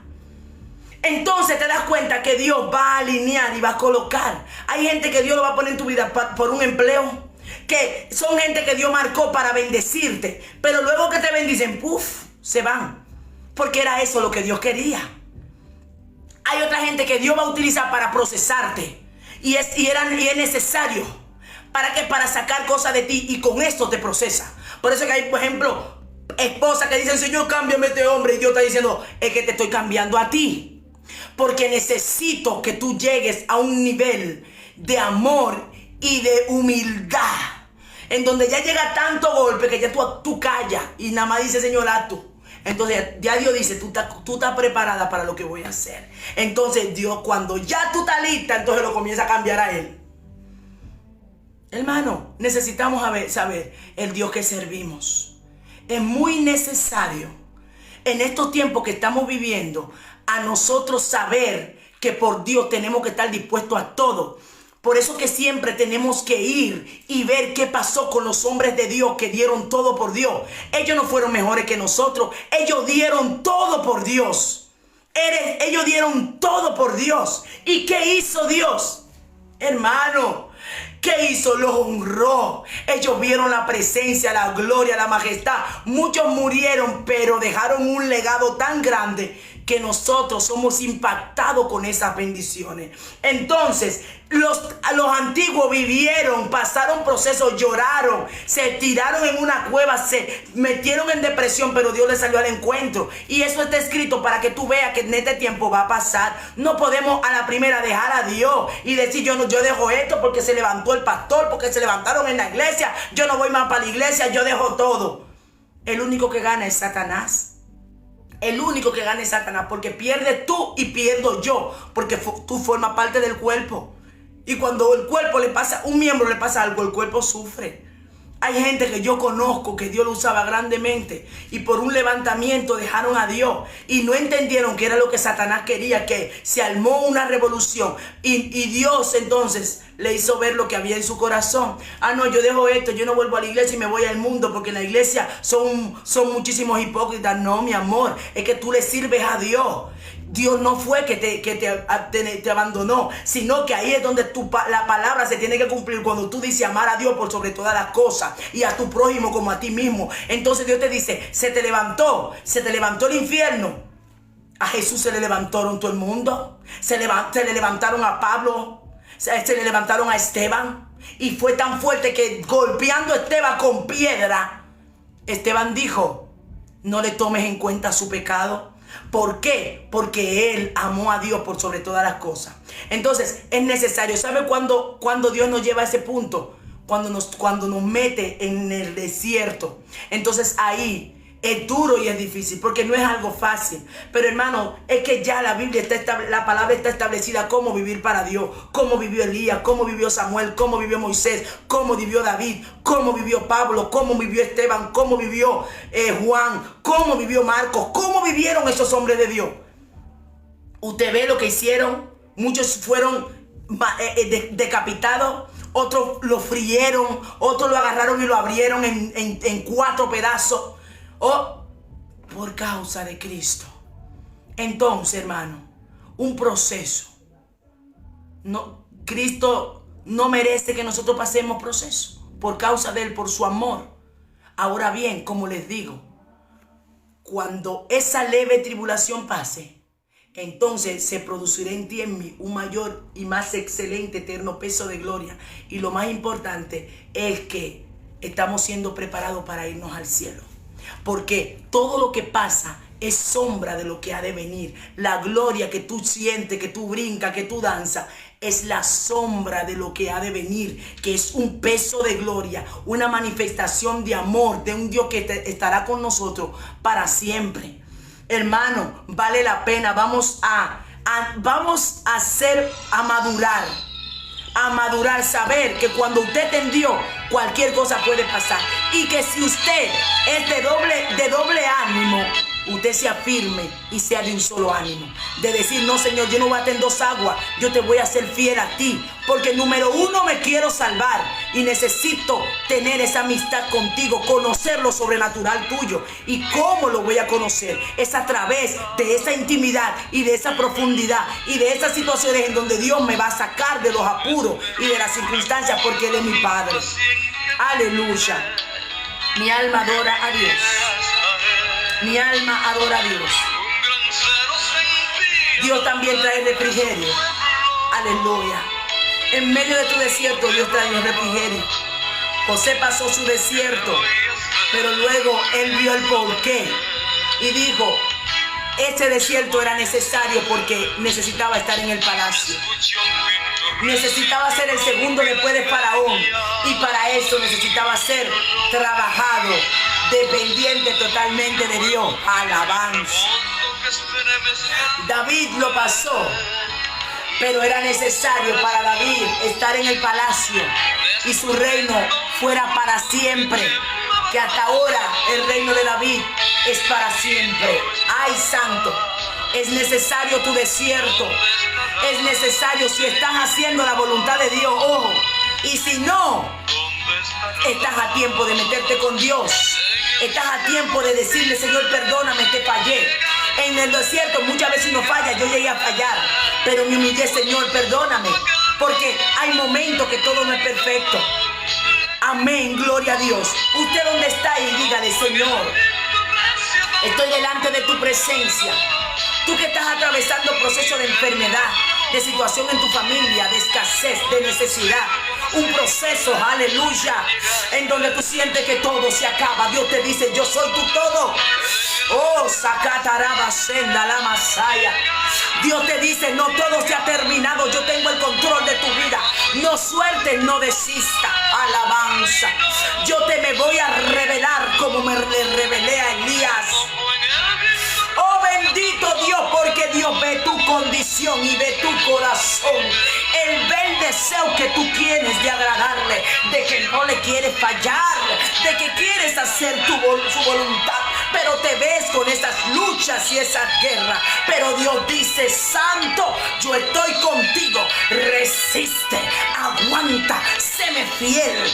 Entonces te das cuenta que Dios va a alinear y va a colocar. Hay gente que Dios lo va a poner en tu vida por un empleo, que son gente que Dios marcó para bendecirte, pero luego que te bendicen, se van, porque era eso lo que Dios quería. Hay otra gente que Dios va a utilizar para procesarte y es necesario. ¿Para qué? Para sacar cosas de ti y con esto te procesa. Por eso que hay, por ejemplo, esposas que dicen: Señor, cámbiame este hombre, y Dios está diciendo: es que te estoy cambiando a ti. Porque necesito que tú llegues a un nivel de amor y de humildad, en donde ya llega tanto golpe que ya tú callas y nada más dice: Señor, haz tú. Entonces ya Dios dice: tú estás preparada para lo que voy a hacer. Entonces Dios, cuando ya tú estás lista, entonces lo comienza a cambiar a Él. Hermano, necesitamos saber el Dios que servimos. Es muy necesario en estos tiempos que estamos viviendo a nosotros saber que por Dios tenemos que estar dispuestos a todo. Por eso que siempre tenemos que ir y ver qué pasó con los hombres de Dios que dieron todo por Dios. Ellos no fueron mejores que nosotros. Ellos dieron todo por Dios. Ellos dieron todo por Dios. ¿Y qué hizo Dios? Hermano, ¿qué hizo? Los honró. Ellos vieron la presencia, la gloria, la majestad. Muchos murieron, pero dejaron un legado tan grande que nosotros somos impactados con esas bendiciones. Entonces, los antiguos vivieron, pasaron procesos, lloraron, se tiraron en una cueva, se metieron en depresión, pero Dios les salió al encuentro. Y eso está escrito para que tú veas que en este tiempo va a pasar. No podemos a la primera dejar a Dios y decir: yo dejo esto porque se levantó el pastor, porque se levantaron en la iglesia, yo no voy más para la iglesia, yo dejo todo. El único que gana es Satanás. El único que gana es Satanás, porque pierdes tú y pierdo yo, porque tú formas parte del cuerpo. Y cuando el cuerpo un miembro le pasa algo, el cuerpo sufre. Hay gente que yo conozco que Dios lo usaba grandemente y por un levantamiento dejaron a Dios y no entendieron que era lo que Satanás quería, que se armó una revolución y Dios entonces le hizo ver lo que había en su corazón. No, yo dejo esto, yo no vuelvo a la iglesia y me voy al mundo porque en la iglesia son muchísimos hipócritas. No, mi amor, es que tú le sirves a Dios. Dios no fue que te abandonó, sino que ahí es donde la palabra se tiene que cumplir cuando tú dices amar a Dios por sobre todas las cosas y a tu prójimo como a ti mismo. Entonces Dios te dice: se te levantó el infierno. A Jesús se le levantaron todo el mundo, se le levantaron a Pablo, se le levantaron a Esteban, y fue tan fuerte que golpeando a Esteban con piedra, Esteban dijo: no le tomes en cuenta su pecado. ¿Por qué? Porque él amó a Dios por sobre todas las cosas. Entonces es necesario. ¿Sabe cuándo Dios nos lleva a ese punto? Cuando nos mete en el desierto. Entonces ahí es duro y es difícil porque no es algo fácil. Pero hermano, es que ya la Biblia la palabra está establecida cómo vivir para Dios. Cómo vivió Elías, cómo vivió Samuel, cómo vivió Moisés, cómo vivió David, cómo vivió Pablo, cómo vivió Esteban, cómo vivió Juan, cómo vivió Marcos, cómo vivieron esos hombres de Dios. Usted ve lo que hicieron. Muchos fueron decapitados, otros lo frieron, otros lo agarraron y lo abrieron en 4 pedazos. Oh, por causa de Cristo. Entonces, hermano, un proceso. No, Cristo no merece que nosotros pasemos proceso por causa de Él, por su amor. Ahora bien, como les digo, cuando esa leve tribulación pase, entonces se producirá en ti y en mí un mayor y más excelente eterno peso de gloria. Y lo más importante es que estamos siendo preparados para irnos al cielo. Porque todo lo que pasa es sombra de lo que ha de venir. La gloria que tú sientes, que tú brincas, que tú danzas, es la sombra de lo que ha de venir, que es un peso de gloria, una manifestación de amor de un Dios que estará con nosotros para siempre. Hermano, vale la pena. Vamos a madurar, saber que cuando usted tendió, cualquier cosa puede pasar, y que si usted es de doble ánimo, usted sea firme y sea de un solo ánimo, de decir: no, Señor, yo no voy a tener 2 aguas, yo te voy a ser fiel a ti, porque número 1 me quiero salvar y necesito tener esa amistad contigo, conocer lo sobrenatural tuyo. ¿Y cómo lo voy a conocer? Es a través de esa intimidad y de esa profundidad y de esas situaciones en donde Dios me va a sacar de los apuros y de las circunstancias, porque Él es mi Padre. Aleluya. Mi alma adora a Dios. Mi alma adora a Dios. Dios también trae refrigerio. Aleluya. En medio de tu desierto, Dios trae un refrigerio. José pasó su desierto, pero luego él vio el porqué y dijo: ese desierto era necesario porque necesitaba estar en el palacio. Necesitaba ser el segundo después de Faraón, y para eso necesitaba ser trabajado, dependiente totalmente de Dios. Alabanza. David lo pasó, pero era necesario para David estar en el palacio y su reino fuera para siempre. Que hasta ahora el reino de David es para siempre. ¡Ay, santo! Es necesario tu desierto. Es necesario, si estás haciendo la voluntad de Dios, ojo. Y si no, estás a tiempo de meterte con Dios. Estás a tiempo de decirle: Señor, perdóname, te fallé. En el desierto muchas veces uno falla, yo llegué a fallar, pero me humillé: Señor, perdóname. Porque hay momentos que todo no es perfecto. Amén, gloria a Dios. Usted donde está y dígale: Señor, estoy delante de tu presencia. Tú que estás atravesando procesos de enfermedad, de situación en tu familia, de escasez, de necesidad. Un proceso, aleluya, en donde tú sientes que todo se acaba. Dios te dice: yo soy tu todo. Oh, sacataraba senda la masaya. Dios te dice: no todo se ha terminado, yo tengo el control de tu vida. No sueltes, no desista. Alabanza. Yo te me voy a revelar como me le revelé a Elías. Oh, bendito Dios, porque Dios ve tu condición y ve tu corazón. Él ve el deseo que tú tienes de agradarle, de que no le quieres fallar, de que quieres hacer su voluntad, pero te ves con esas luchas y esas guerras. Pero Dios dice: santo, yo estoy contigo. Resiste, aguanta, séme fiel.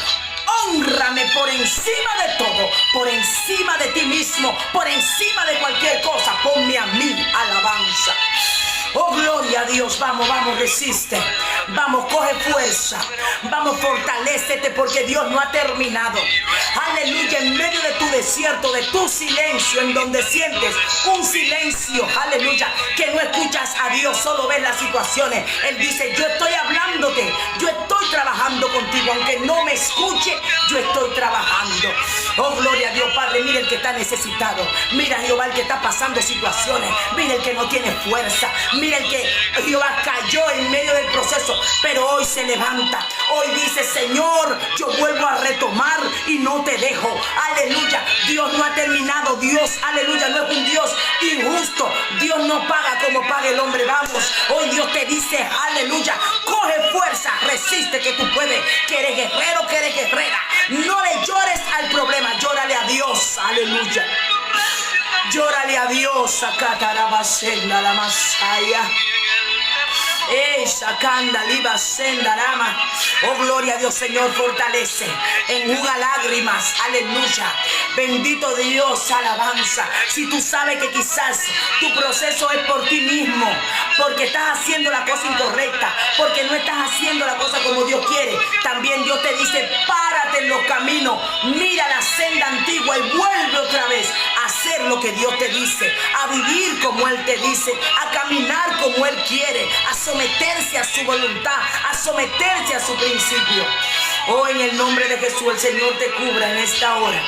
Hónrame por encima de todo, por encima de ti mismo, por encima de cualquier cosa. Ponme a mí. Alabanza. Oh, gloria a Dios. Vamos, resiste. Vamos, coge fuerza. Vamos, fortalécete, porque Dios no ha terminado. Aleluya. En medio de tu desierto, de tu silencio, en donde sientes un silencio, aleluya, que no escuchas a Dios, solo ves las situaciones. Él dice: yo estoy hablándote, yo estoy trabajando contigo. Aunque no me escuche, yo estoy trabajando. Oh, gloria a Dios, Padre. Mira el que está necesitado. Mira, Jehová, el que está pasando situaciones. Mira el que no tiene fuerza. Mira el que Jehová cayó en medio del proceso, pero hoy se levanta. Hoy dice: Señor, yo vuelvo a retomar y no te dejo. Aleluya. Dios no ha terminado. Dios, aleluya, no es un Dios injusto. Dios no paga como paga el hombre. Vamos, hoy Dios te dice: aleluya, coge fuerza, resiste, que tú puedes, que eres guerrero, que eres guerrera. No le llores al problema, llórale a Dios. Aleluya. Llórale a Dios. Sacatarabasenda la masaya. Sacanda, liba, senda, rama. Oh, gloria a Dios, Señor, fortalece, enjuga lágrimas, aleluya. Bendito Dios, alabanza. Si tú sabes que quizás tu proceso es por ti mismo, porque estás haciendo la cosa incorrecta, porque no estás haciendo la cosa como Dios quiere, también Dios te dice, párate en los caminos, mira la senda antigua y vuelve otra vez a hacer lo que Dios te dice, a vivir como Él te dice, a caminar como Él quiere, a someterse a su voluntad, a someterse a su principio. Oh, en el nombre de Jesús, el Señor te cubra en esta hora.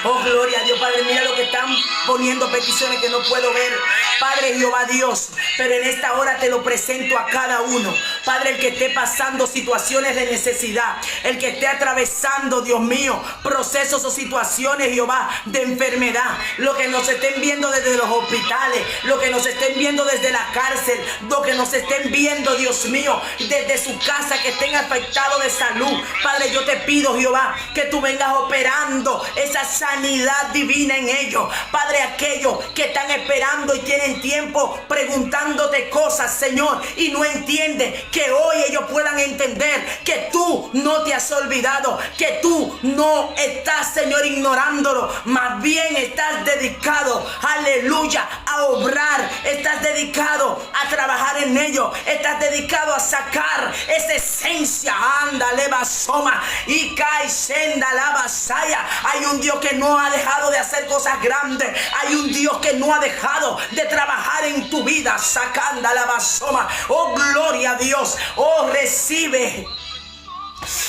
Oh, gloria a Dios, Padre. Mira lo que están poniendo peticiones que no puedo ver. Padre Jehová Dios, pero en esta hora te lo presento a cada uno. Padre, el que esté pasando situaciones de necesidad, el que esté atravesando, Dios mío, procesos o situaciones, Jehová, de enfermedad, lo que nos estén viendo desde los hospitales, lo que nos estén viendo desde la cárcel, lo que nos estén viendo, Dios mío, desde su casa, que estén afectados de salud. Padre, yo te pido, Jehová, que tú vengas operando esa sanidad divina en ellos. Padre, aquellos que están esperando y tienen tiempo preguntándote cosas, Señor, y no entienden, que hoy ellos puedan entender que tú no te has olvidado, que tú no estás, Señor, ignorándolo, más bien estás dedicado, aleluya, a obrar, estás dedicado a trabajar en ello, estás dedicado a sacar esa esencia, ándale, basoma, y cae, senda, la basaya. Hay un Dios que no ha dejado de hacer cosas grandes, hay un Dios que no ha dejado de trabajar en tu vida, sacando la basoma. Oh, gloria a Dios. Oh, recibe.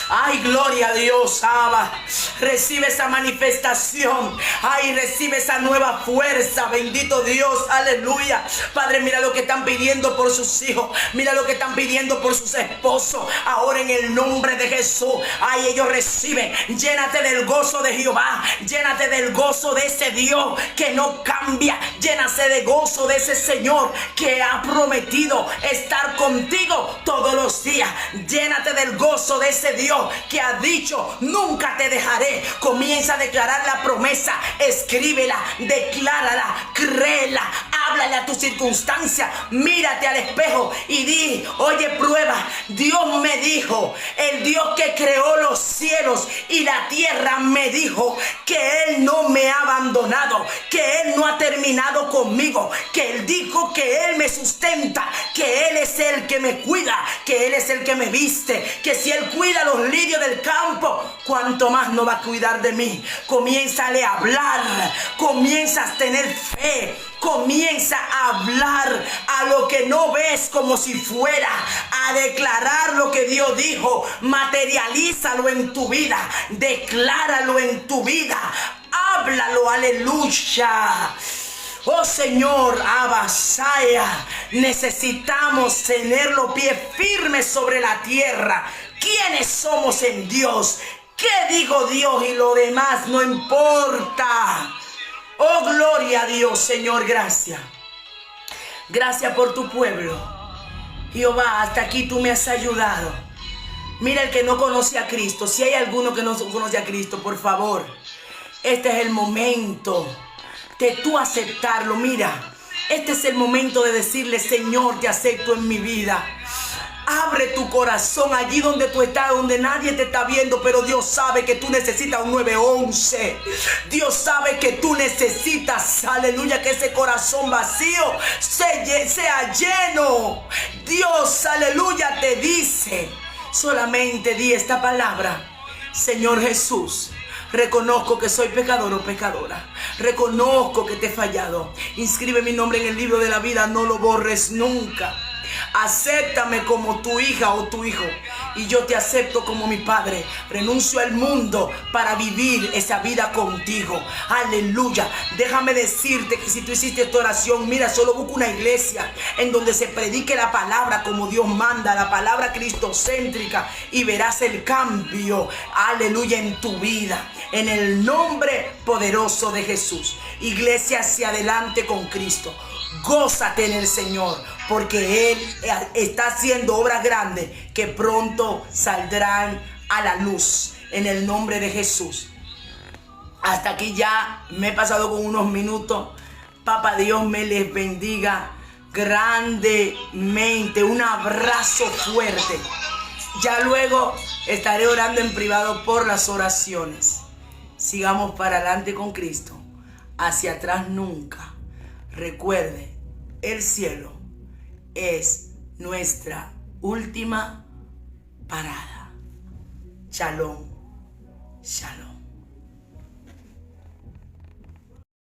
Ay, gloria a Dios, Abba. Recibe esa manifestación. Ay, recibe esa nueva fuerza. Bendito Dios, aleluya. Padre, mira lo que están pidiendo por sus hijos. Mira lo que están pidiendo por sus esposos. Ahora en el nombre de Jesús. Ay, ellos reciben. Llénate del gozo de Jehová. Llénate del gozo de ese Dios que no cambia. Llénase de gozo de ese Señor que ha prometido estar contigo todos los días. Llénate del gozo de ese Dios que ha dicho, nunca te dejaré. Comienza a declarar la promesa, escríbela, declárala, créela, háblale a tu circunstancia, mírate al espejo y di, oye, prueba, Dios me dijo, el Dios que creó los cielos y la tierra me dijo que Él no me ha abandonado, que Él no ha terminado conmigo, que Él dijo que Él me sustenta, que Él es el que me cuida, que Él es el que me viste, que si Él cuida los lirios del campo, cuanto más no va a cuidar de mí. Comiénzale a hablar, comienzas a tener fe, comienza a hablar a lo que no ves como si fuera, a declarar lo que Dios dijo, materialízalo en tu vida, decláralo en tu vida, háblalo, aleluya. Oh Señor, Abasaya, necesitamos tener los pies firmes sobre la tierra. ¿Quiénes somos en Dios? ¿Qué dijo Dios? Y lo demás no importa. Oh, gloria a Dios, Señor, gracias. Gracias por tu pueblo. Jehová, hasta aquí tú me has ayudado. Mira el que no conoce a Cristo. Si hay alguno que no conoce a Cristo, por favor, este es el momento de tú aceptarlo. Mira, este es el momento de decirle, Señor, te acepto en mi vida. Abre tu corazón allí donde tú estás, donde nadie te está viendo, pero Dios sabe que tú necesitas un 911. Dios sabe que tú necesitas, aleluya, que ese corazón vacío sea lleno. Dios, aleluya, te dice, solamente di esta palabra: Señor Jesús, reconozco que soy pecador o pecadora. Reconozco que te he fallado. Inscribe mi nombre en el libro de la vida, no lo borres nunca. Acéptame como tu hija o tu hijo y yo te acepto como mi padre. Renuncio al mundo para vivir esa vida contigo. Aleluya. Déjame decirte que si tú hiciste esta oración, mira, solo busca una iglesia en donde se predique la palabra como Dios manda, la palabra cristocéntrica, y verás el cambio, aleluya, en tu vida, en el nombre poderoso de Jesús. Iglesia, hacia adelante con Cristo. Gózate en el Señor, porque Él está haciendo obras grandes que pronto saldrán a la luz, en el nombre de Jesús. Hasta aquí ya me he pasado con unos minutos. Papá Dios me les bendiga grandemente. Un abrazo fuerte. Ya luego estaré orando en privado por las oraciones. Sigamos para adelante con Cristo. Hacia atrás nunca. Recuerde, el cielo es nuestra última parada. Shalom. Shalom.